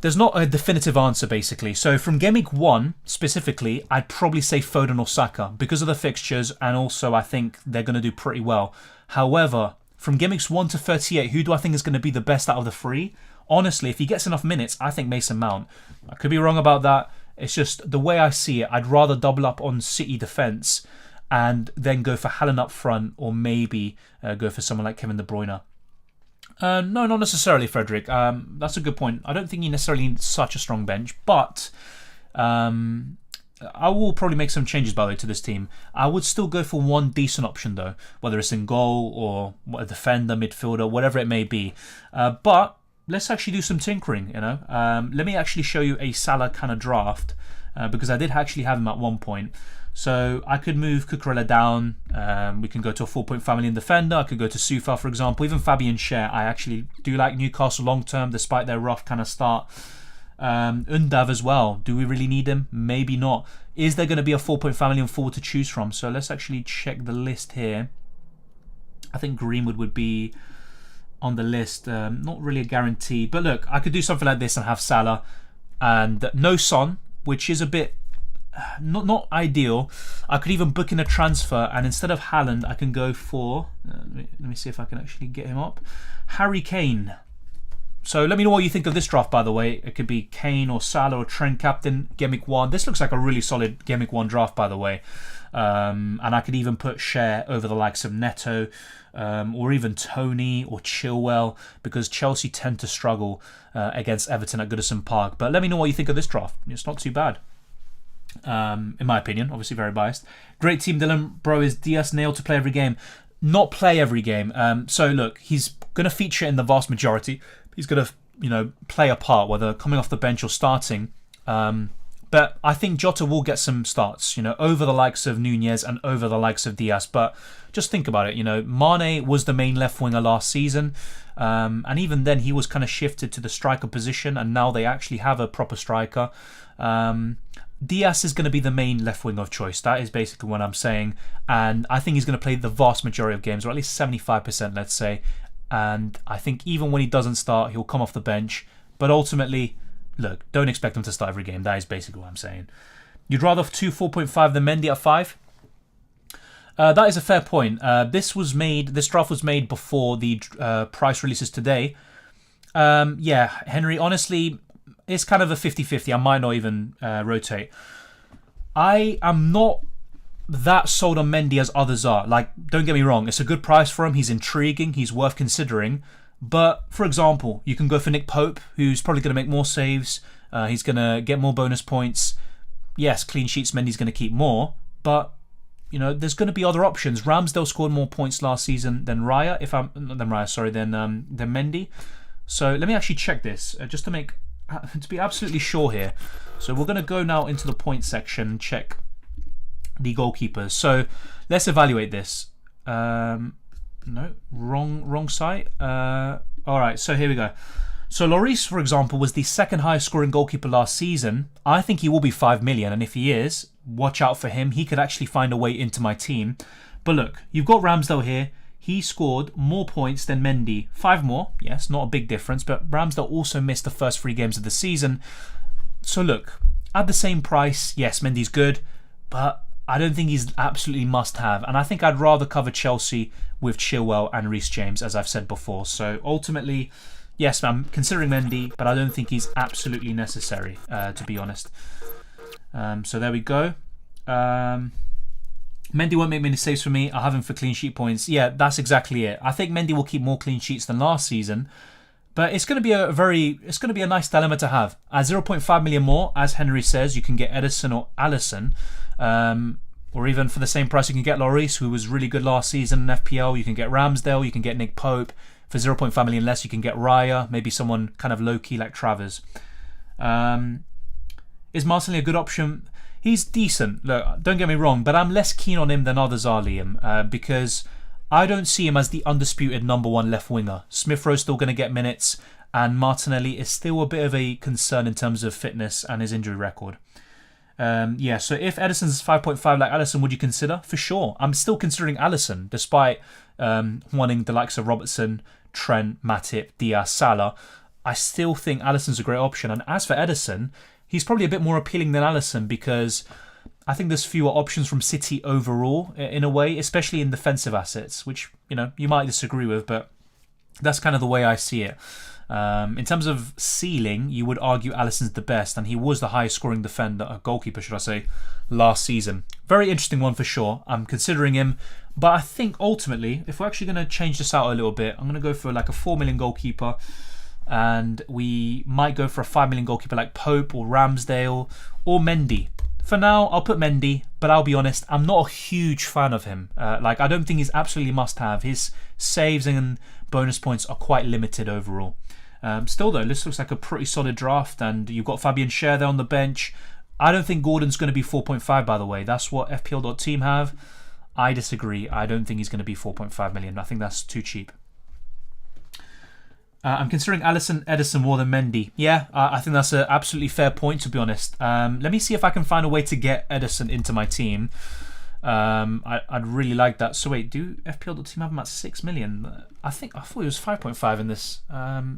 There's not a definitive answer, basically. So from Gameweek 1, specifically, I'd probably say Foden or Saka because of the fixtures, and also I think they're going to do pretty well. However, from Gameweeks 1 to 38, who do I think is going to be the best out of the 3? Honestly, if he gets enough minutes, I think Mason Mount. I could be wrong about that. It's just the way I see it. I'd rather double up on City defence and then go for Haaland up front, or maybe go for someone like Kevin De Bruyne. No, not necessarily, Frederick. That's a good point. I don't think you necessarily need such a strong bench, but I will probably make some changes, by the way, to this team. I would still go for one decent option, though, whether it's in goal or a defender, midfielder, whatever it may be. But let's actually do some tinkering, you know. Let me actually show you a Salah kind of draft because I did actually have him at one point. So I could move Cucurella down. We can go to a 4.5 million defender. I could go to Sufa, for example. Even Fabian Schär. I actually do like Newcastle long term, despite their rough kind of start. Undav as well. Do we really need him? Maybe not. Is there going to be a 4.5 million forward to choose from? So let's actually check the list here. I think Greenwood would be on the list. Not really a guarantee, but look, I could do something like this and have Salah and no Son, which is a bit not ideal. I could even book in a transfer, and instead of Haaland I can go for let me see if I can actually get him up, Harry Kane. So let me know what you think of this draft, by the way. It could be Kane or Salah or Trent captain, Gameweek 1. This looks like a really solid Gameweek 1 draft, by the way. And I could even put Share over the likes of Neto, or even Tony or Chilwell, because Chelsea tend to struggle against Everton at Goodison Park. But let me know what you think of this draft. It's not too bad. In my opinion, obviously very biased. Great team, Dylan. Bro, is Diaz nailed to play every game? Not play every game. So look, he's going to feature in the vast majority. He's going to, play a part, whether coming off the bench or starting. But I think Jota will get some starts, over the likes of Nunez and over the likes of Diaz. But just think about it, Mane was the main left winger last season. And even then, he was kind of shifted to the striker position, and now they actually have a proper striker. Diaz is going to be the main left wing of choice. That is basically what I'm saying. And I think he's going to play the vast majority of games, or at least 75%, let's say. And I think even when he doesn't start, he'll come off the bench. But ultimately, look, don't expect him to start every game. That is basically what I'm saying. You'd rather 2 4.5 than Mendy at 5? That is a fair point. This draft was made before the price releases today. Henry, honestly, it's kind of a 50-50. I might not even rotate. I am not that sold on Mendy as others are. Like, don't get me wrong, it's a good price for him. He's intriguing. He's worth considering. But, for example, you can go for Nick Pope, who's probably going to make more saves. He's going to get more bonus points. Yes, clean sheets, Mendy's going to keep more. But, there's going to be other options. Ramsdale scored more points last season than Mendy. So let me actually check this, just to be absolutely sure here. So we're going to go now into the points section and check the goalkeepers. So let's evaluate this. No, wrong site. Alright, so here we go. So Lloris, for example, was the second highest scoring goalkeeper last season. I think he will be 5 million, and if he is, watch out for him. He could actually find a way into my team. But look, you've got Ramsdale here. He scored more points than Mendy. 5 more, yes, not a big difference, but Ramsdale also missed the first 3 games of the season. So look, at the same price, yes, Mendy's good, but I don't think he's absolutely must-have. And I think I'd rather cover Chelsea with Chilwell and Reece James, as I've said before. So ultimately, yes, I'm considering Mendy, but I don't think he's absolutely necessary, to be honest. So there we go. Mendy won't make many saves for me. I'll have him for clean sheet points. Yeah, that's exactly it. I think Mendy will keep more clean sheets than last season. But it's going to be a nice dilemma to have. At 0.5 million more, as Henry says, you can get Edison or Alisson. Or even for the same price, you can get Lloris, who was really good last season in FPL. You can get Ramsdale. You can get Nick Pope. For 0.5 million less, you can get Raya. Maybe someone kind of low-key like Travers. Is Martinelli a good option? He's decent. Look, don't get me wrong, but I'm less keen on him than others are, Liam, because I don't see him as the undisputed number 1 left winger. Smith Rowe's still going to get minutes, and Martinelli is still a bit of a concern in terms of fitness and his injury record. So if Edison's 5.5 like Alisson, would you consider? For sure. I'm still considering Alisson, despite wanting the likes of Robertson, Trent, Matip, Diaz, Salah. I still think Alisson's a great option. And as for Edison, he's probably a bit more appealing than Alisson because I think there's fewer options from City overall, in a way, especially in defensive assets, which, you might disagree with, but that's kind of the way I see it. In terms of ceiling, you would argue Alisson's the best, and he was the highest scoring goalkeeper, should I say, last season. Very interesting one for sure. I'm considering him, but I think ultimately, if we're actually going to change this out a little bit, I'm going to go for like a 4 million goalkeeper, and we might go for a 5 million goalkeeper like Pope or Ramsdale or Mendy. For now, I'll put Mendy, but I'll be honest, I'm not a huge fan of him. I don't think he's absolutely must-have. His saves and bonus points are quite limited overall. Still though, this looks like a pretty solid draft, and you've got Fabian Schär there on the bench. I don't think Gordon's going to be 4.5, by the way. That's what FPL.team have. I disagree. I don't think he's going to be 4.5 million. I think that's too cheap. I'm considering Alisson, Edison more than Mendy. Yeah, I think that's an absolutely fair point, to be honest. Let me see if I can find a way to get Edison into my team. I'd really like that. So wait, do FPL.team have him at 6 million? I thought he was 5.5 in this.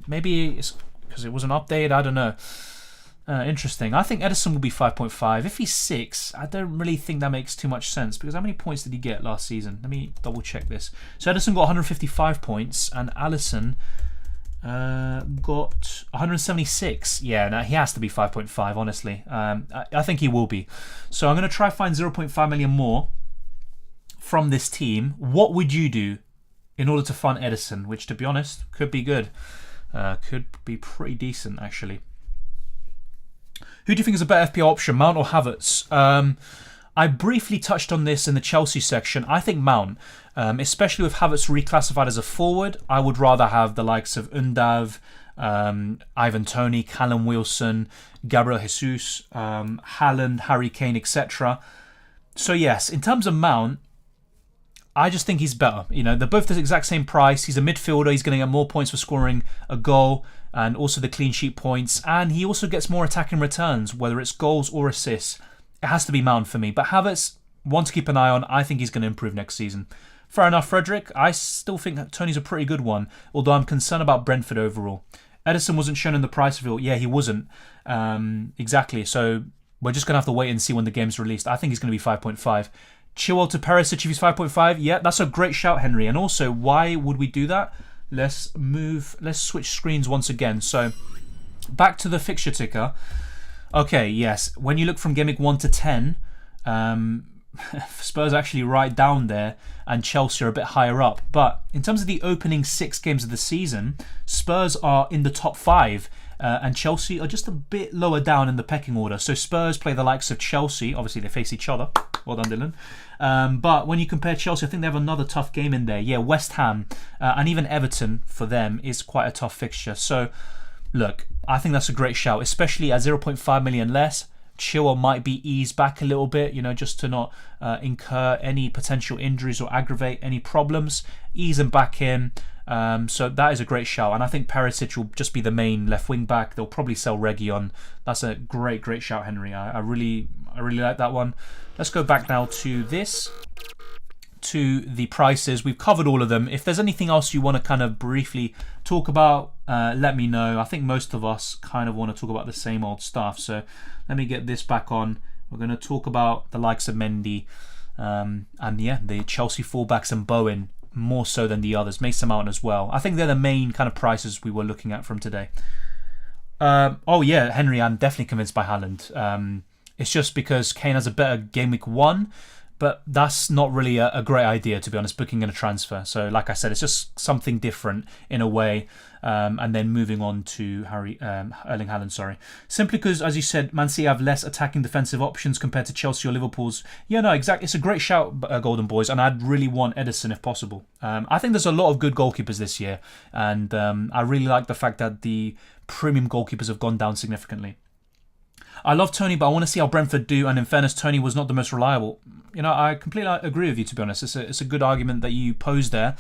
Maybe it's because it was an update. I don't know. Interesting. I think Edison will be 5.5. If he's 6, I don't really think that makes too much sense, because how many points did he get last season? Let me double check this. So Edison got 155 points, and Alisson got 176. Yeah, no, he has to be 5.5, honestly. I think he will be. So I'm going to try find 0.5 million more from this team. What would you do in order to fund Edison? Which, to be honest, could be good. Could be pretty decent, actually. Who do you think is a better FPL option, Mount or Havertz? I briefly touched on this in the Chelsea section. I think Mount, especially with Havertz reclassified as a forward. I would rather have the likes of Undav, Ivan Toney, Callum Wilson, Gabriel Jesus, Haaland, Harry Kane, etc. So yes, in terms of Mount, I just think he's better. You know, they're both the exact same price. He's a midfielder. He's going to get more points for scoring a goal and also the clean sheet points. And he also gets more attacking returns, whether it's goals or assists. It has to be Mount for me. But Havertz, one to keep an eye on. I think he's going to improve next season. Fair enough, Frederick. I still think that Tony's a pretty good one, although I'm concerned about Brentford overall. Edison wasn't shown in the price reveal. Yeah, he wasn't. Exactly. So we're just going to have to wait and see when the game's released. I think he's going to be 5.5. Chilwell to Perisic if he's 5.5. Yeah, that's a great shout, Henry. And also, why would we do that? Let's switch screens once again. So back to the fixture ticker. Okay, yes. When you look from Gameweek 1 to 10, Spurs are actually right down there and Chelsea are a bit higher up. But in terms of the opening 6 games of the season, Spurs are in the top 5 and Chelsea are just a bit lower down in the pecking order. So Spurs play the likes of Chelsea. Obviously, they face each other. Well done, Dylan. But when you compare Chelsea, I think they have another tough game in there. Yeah, West Ham and even Everton for them is quite a tough fixture. So, look, I think that's a great shout, especially at 0.5 million less. Chilwell might be eased back a little bit, you know, just to not incur any potential injuries or aggravate any problems. Ease him back in. So that is a great shout. And I think Perisic will just be the main left wing back. They'll probably sell Reguilon. That's a great shout, Henry. I really like that one. Let's go back now to this. To the prices. We've covered all of them. If there's anything else you want to kind of briefly talk about, let me know. I think most of us kind of want to talk about the same old stuff. So let me get this back on. We're going to talk about the likes of Mendy and yeah, the Chelsea fullbacks and Bowen more so than the others. Mason Mount as well. I think they're the main kind of prices we were looking at from today. Oh yeah, Henry, I'm definitely convinced by Haaland. It's just because Kane has a better game week 1. But that's not really a great idea, to be honest, booking in a transfer. So, like I said, it's just something different in a way. And then moving on to Erling Haaland, Simply because, as you said, Man City have less attacking defensive options compared to Chelsea or Liverpool's. Yeah, no, exactly. It's a great shout, Golden Boys. And I'd really want Edison if possible. I think there's a lot of good goalkeepers this year. And I really like the fact that the premium goalkeepers have gone down significantly. I love Toney, but I want to see how Brentford do. And in fairness, Toney was not the most reliable. You know, I completely agree with you, to be honest. It's a good argument that you posed there.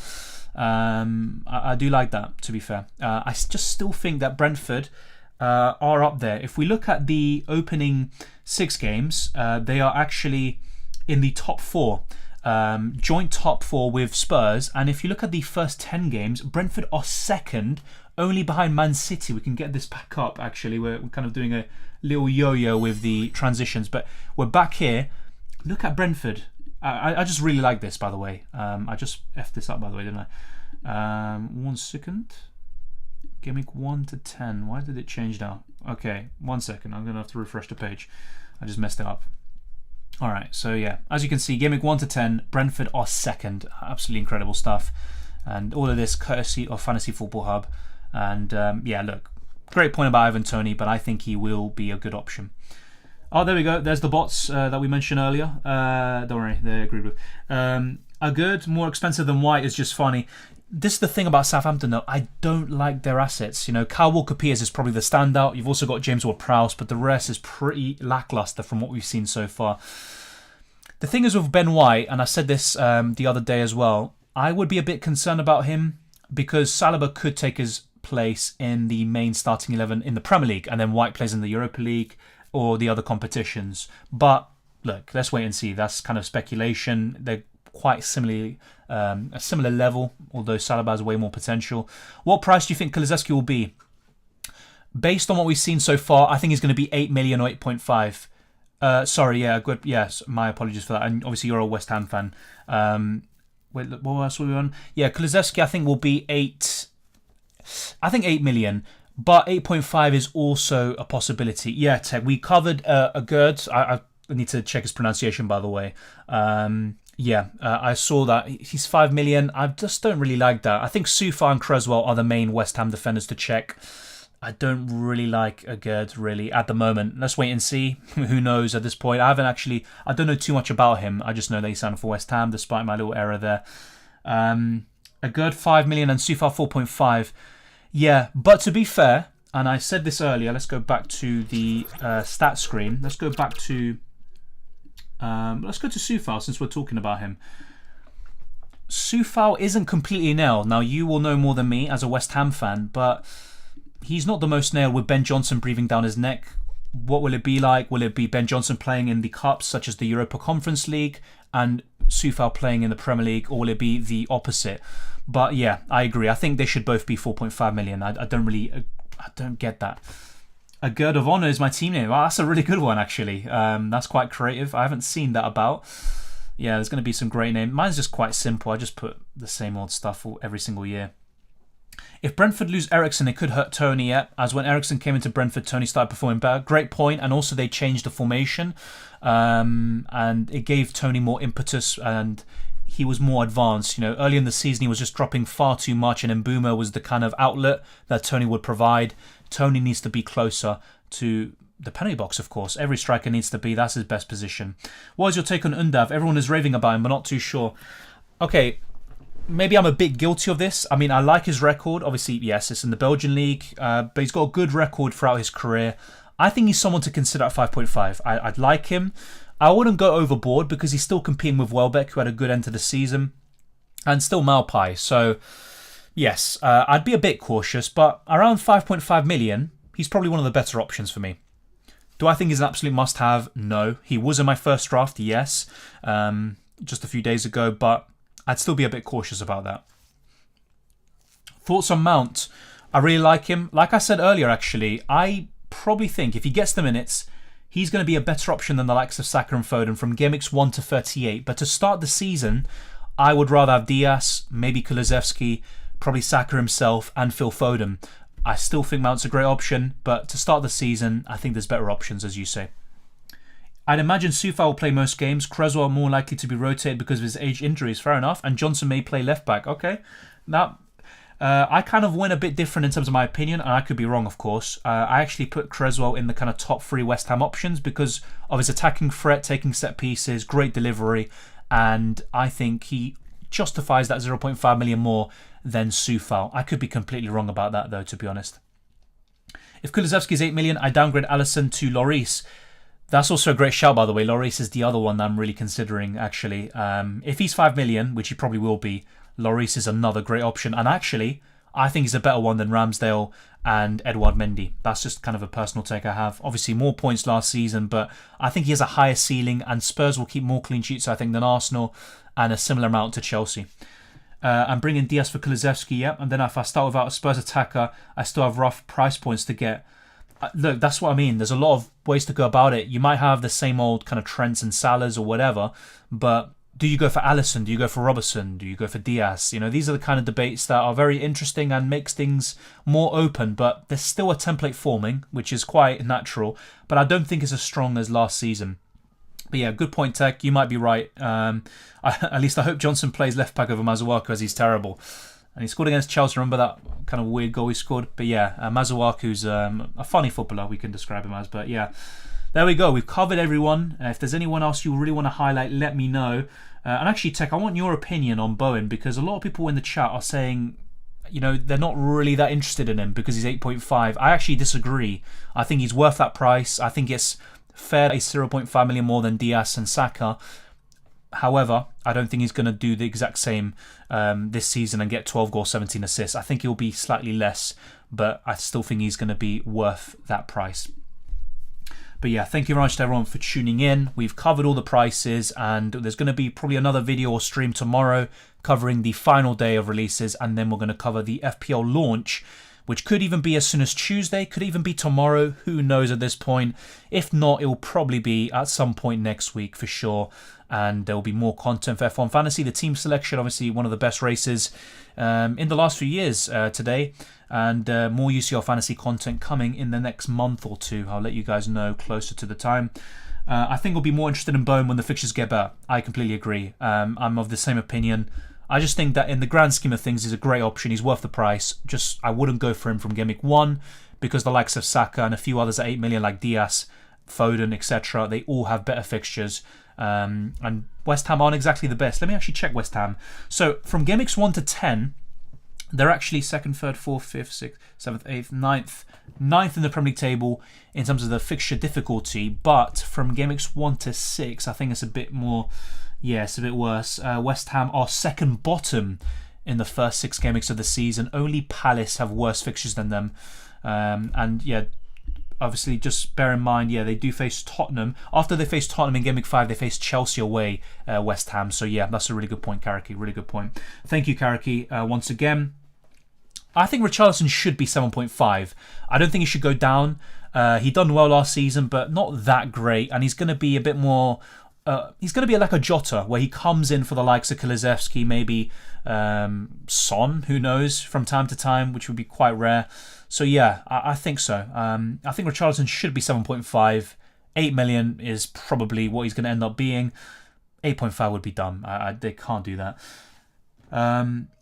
I do like that, to be fair. I just still think that Brentford are up there. If we look at the opening 6 games, they are actually in the top 4. Joint top 4 with Spurs. And if you look at the first 10 games, Brentford are second, only behind Man City. We can get this back up, actually. We're kind of doing a little yo-yo with the transitions, but we're back here. Look at Brentford. I just really like this, by the way. I just effed this up, by the way, didn't I? 1 second. Game week 1 to 10. Why did it change now? Okay, 1 second. I'm going to have to refresh the page. I just messed it up. Alright, so yeah. As you can see, game week 1 to 10, Brentford are second. Absolutely incredible stuff. And all of this courtesy of Fantasy Football Hub. And yeah, look. Great point about Ivan Toney, but I think he will be a good option. Oh, there we go. There's the bots that we mentioned earlier. Don't worry, they're agreed with. Are good, more expensive than White is just funny. This is the thing about Southampton, though. I don't like their assets. You know, Kyle Walker-Peters is probably the standout. You've also got James Ward-Prowse, but the rest is pretty lackluster from what we've seen so far. The thing is with Ben White, and I said this the other day as well, I would be a bit concerned about him because Saliba could take his place in the main starting 11 in the Premier League, and then White plays in the Europa League or the other competitions. But look, let's wait and see. That's kind of speculation. They're quite similarly a similar level, although Saliba has way more potential. What price do you think Kulusevski will be? Based on what we've seen so far, I think he's going to be 8 million or 8.5. Sorry, yeah, good. Yes, my apologies for that. And obviously, you're a West Ham fan. Wait, what else were we on? Yeah, Kulusevski, I think will be 8. I think 8 million. But 8.5 is also a possibility. Yeah, Tech, we covered a Gerd. I need to check his pronunciation, by the way. I saw that. He's 5 million. I just don't really like that. I think Soufal and Creswell are the main West Ham defenders to check. I don't really like a Gerd, really, at the moment. Let's wait and see. Who knows at this point? I don't know too much about him. I just know that he signed for West Ham, despite my little error there. A Gerd 5 million and Soufal 4.5. Yeah, but to be fair, and I said this earlier, let's go back to the stat screen. Let's go to Soufal since we're talking about him. Soufal isn't completely nailed. Now, you will know more than me as a West Ham fan, but he's not the most nailed with Ben Johnson breathing down his neck. What will it be like? Will it be Ben Johnson playing in the cups such as the Europa Conference League and Soufal playing in the Premier League, or will it be the opposite? But yeah, I agree. I think they should both be 4.5 million. I don't get that. A Gerd of Honour is my team name. Wow, that's a really good one, actually. That's quite creative. I haven't seen that about. Yeah, there's going to be some great names. Mine's just quite simple. I just put the same old stuff every single year. If Brentford lose Eriksen, it could hurt Tony, yeah. As when Eriksen came into Brentford, Tony started performing better. Great point. And also they changed the formation. And it gave Tony more impetus and he was more advanced. You know, early in the season, he was just dropping far too much, and Mbeumo was the kind of outlet that Tony would provide. Tony needs to be closer to the penalty box, of course. Every striker needs to be. That's his best position. What is your take on Undav? Everyone is raving about him, but not too sure. Okay, maybe I'm a bit guilty of this. I mean, I like his record. Obviously, yes, it's in the Belgian league, but he's got a good record throughout his career. I think he's someone to consider at 5.5. I'd like him. I wouldn't go overboard because he's still competing with Welbeck, who had a good end to the season, and still Malpai. So, yes, I'd be a bit cautious, but around 5.5 million, he's probably one of the better options for me. Do I think he's an absolute must-have? No. He was in my first draft, yes, just a few days ago, but I'd still be a bit cautious about that. Thoughts on Mount? I really like him. Like I said earlier, actually, I probably think if he gets the minutes, he's going to be a better option than the likes of Saka and Foden from game weeks 1 to 38. But to start the season, I would rather have Diaz, maybe Kulusevski, probably Saka himself, and Phil Foden. I still think Mount's a great option, but to start the season, I think there's better options, as you say. I'd imagine Soufal will play most games. Creswell more likely to be rotated because of his age injuries. Fair enough. And Johnson may play left back. Okay. Now, I kind of went a bit different in terms of my opinion, and I could be wrong, of course. I actually put Creswell in the kind of top 3 West Ham options because of his attacking threat, taking set pieces, great delivery, and I think he justifies that 0.5 million more than Soufal. I could be completely wrong about that, though, to be honest. If Kulusevski is 8 million, I downgrade Alisson to Lloris. That's also a great shout, by the way. Lloris is the other one that I'm really considering, actually. If he's 5 million, which he probably will be, Lloris is another great option. And actually, I think he's a better one than Ramsdale and Edouard Mendy. That's just kind of a personal take I have. Obviously, more points last season, but I think he has a higher ceiling, and Spurs will keep more clean sheets, I think, than Arsenal, and a similar amount to Chelsea. I'm bringing Diaz for Kulusevski, yeah. And then if I start without a Spurs attacker, I still have rough price points to get. Look, that's what I mean. There's a lot of ways to go about it. You might have the same old kind of Trents and Salahs or whatever, but do you go for Alisson? Do you go for Robertson? Do you go for Diaz? You know, these are the kind of debates that are very interesting and makes things more open, but there's still a template forming, which is quite natural, but I don't think it's as strong as last season. But yeah, good point, Tech. You might be right. At least I hope Johnson plays left back over Masuaku, as he's terrible. And he scored against Chelsea. Remember that kind of weird goal he scored? But yeah, Masuaku's a funny footballer, we can describe him as. But yeah, there we go. We've covered everyone. If there's anyone else you really want to highlight, let me know. And actually, Tech, I want your opinion on Bowen, because a lot of people in the chat are saying, you know, they're not really that interested in him because he's 8.5. I actually disagree. I think he's worth that price. I think it's fair. He's 0.5 million more than Diaz and Saka. However, I don't think he's going to do the exact same this season and get 12 goals, 17 assists. I think he'll be slightly less, but I still think he's going to be worth that price. But yeah, thank you very much to everyone for tuning in. We've covered all the prices, and there's going to be probably another video or stream tomorrow covering the final day of releases, and then we're going to cover the FPL launch, which could even be as soon as Tuesday, could even be tomorrow, who knows at this point. If not, it will probably be at some point next week for sure, and there will be more content for F1 Fantasy. The team selection, obviously one of the best races in the last few years today, and more UCL Fantasy content coming in the next month or two. I'll let you guys know closer to the time. I think we'll be more interested in Bowen when the fixtures get better. I completely agree. I'm of the same opinion. I just think that in the grand scheme of things, he's a great option. He's worth the price. Just I wouldn't go for him from Game Week 1 because the likes of Saka and a few others at 8 million like Diaz, Foden, etc., they all have better fixtures. And West Ham aren't exactly the best. Let me actually check West Ham. So from Game Weeks 1 to 10, they're actually 2nd, 3rd, 4th, 5th, 6th, 7th, 8th, 9th in the Premier League table in terms of the fixture difficulty. But from Game Weeks 1 to 6, I think it's a bit more... Yeah, it's a bit worse. West Ham are second bottom in the first 6 game weeks of the season. Only Palace have worse fixtures than them. And yeah, obviously just bear in mind, yeah, they do face Tottenham. After they face Tottenham in Game Week 5, they face Chelsea away, West Ham. So yeah, that's a really good point, Karaki. Really good point. Thank you, Karaki, once again. I think Richarlison should be 7.5. I don't think he should go down. He done well last season, but not that great. And he's going to be a bit more... he's going to be like a Jota, where he comes in for the likes of Kulusevski, maybe Son, who knows, from time to time, which would be quite rare. So yeah, I think so. I think Richarlison should be 7.5. 8 million is probably what he's going to end up being. 8.5 would be dumb. They can't do that.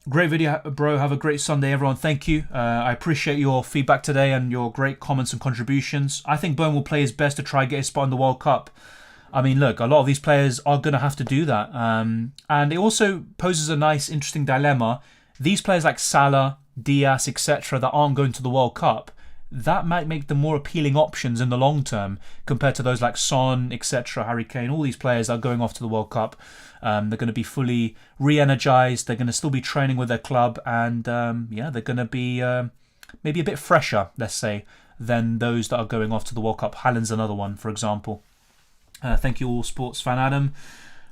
Great video, bro. Have a great Sunday, everyone. Thank you. I appreciate your feedback today and your great comments and contributions. I think Bowen will play his best to try and get his spot in the World Cup. I mean, look, a lot of these players are going to have to do that. And it also poses a nice, interesting dilemma. These players like Salah, Diaz, etc., that aren't going to the World Cup, that might make them more appealing options in the long term compared to those like Son, etc., Harry Kane. All these players are going off to the World Cup. They're going to be fully re-energized. They're going to still be training with their club. And yeah, they're going to be maybe a bit fresher, let's say, than those that are going off to the World Cup. Haaland's another one, for example. Thank you all, sports fan Adam.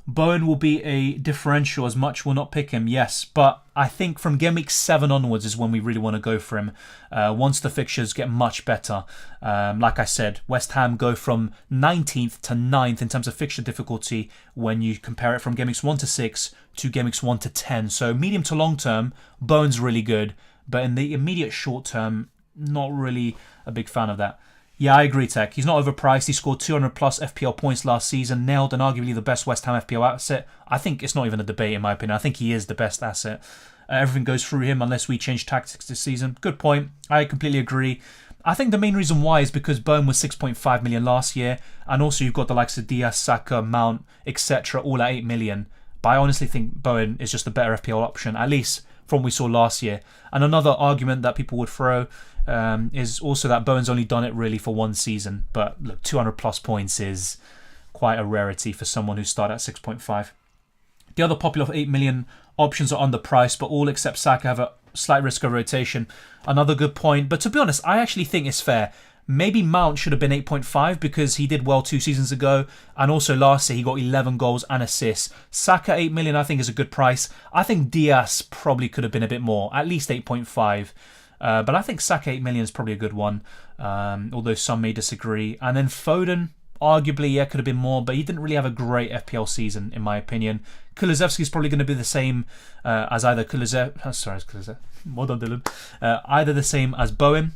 Bowen will be a differential as much will not pick him, yes, but I think from Game Week 7 onwards is when we really want to go for him, once the fixtures get much better. Like I said, West Ham go from 19th to 9th in terms of fixture difficulty when you compare it from Game Weeks 1 to 6 to Game Weeks 1 to 10. So medium to long term, Bowen's really good, but in the immediate short term, not really a big fan of that. Yeah, I agree, Tech. He's not overpriced. He scored 200 plus FPL points last season, nailed and arguably the best West Ham FPL asset. I think it's not even a debate in my opinion. I think he is the best asset. Everything goes through him unless we change tactics this season. Good point. I completely agree. I think the main reason why is because Bowen was 6.5 million last year, and also you've got the likes of Diaz, Saka, Mount, etc. all at 8 million. But I honestly think Bowen is just a better FPL option, at least from what we saw last year. And another argument that people would throw is also that Bowen's only done it really for one season. But look, 200 plus points is quite a rarity for someone who started at 6.5. The other popular 8 million options are underpriced, but all except Saka have a slight risk of rotation. Another good point. But to be honest, I actually think it's fair. Maybe Mount should have been 8.5 because he did well 2 seasons ago. And also last year he got 11 goals and assists. Saka 8 million I think is a good price. I think Diaz probably could have been a bit more, at least 8.5. But I think Saka 8 million is probably a good one, although some may disagree. And then Foden, arguably, yeah, could have been more, but he didn't really have a great FPL season, in my opinion. Kulusevski is probably going to be the same as either either the same as Bowen,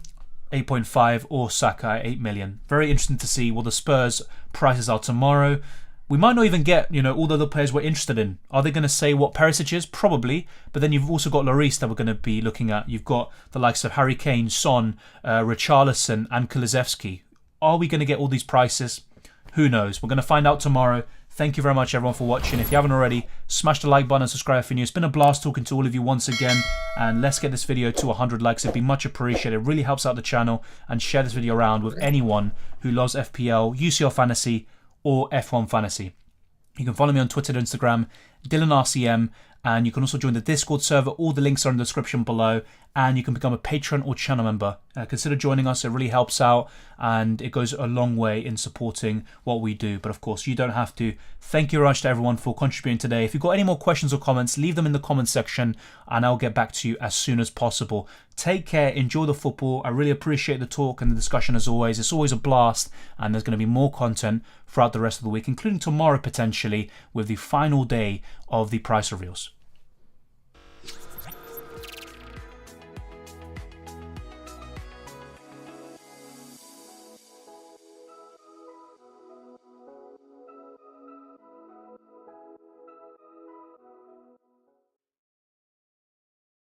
8.5, or Saka at 8 million. Very interesting to see what the Spurs prices are tomorrow. We might not even get, all the other players we're interested in. Are they going to say what Perisic is? Probably. But then you've also got Reece that we're going to be looking at. You've got the likes of Harry Kane, Son, Richarlison and Kulusevski. Are we going to get all these prices? Who knows? We're going to find out tomorrow. Thank you very much, everyone, for watching. If you haven't already, smash the like button and subscribe if you're new. It's been a blast talking to all of you once again. And let's get this video to 100 likes. It'd be much appreciated. It really helps out the channel. And share this video around with anyone who loves FPL, UCL Fantasy, or F1 Fantasy. You can follow me on Twitter and Instagram, DylanRCM, And you can also join the Discord server. All the links are in the description below. And you can become a patron or channel member. Consider joining us. It really helps out. And it goes a long way in supporting what we do. But of course, you don't have to. Thank you very much to everyone for contributing today. If you've got any more questions or comments, leave them in the comments section. And I'll get back to you as soon as possible. Take care. Enjoy the football. I really appreciate the talk and the discussion as always. It's always a blast. And there's going to be more content throughout the rest of the week, including tomorrow potentially with the final day of the price reveals.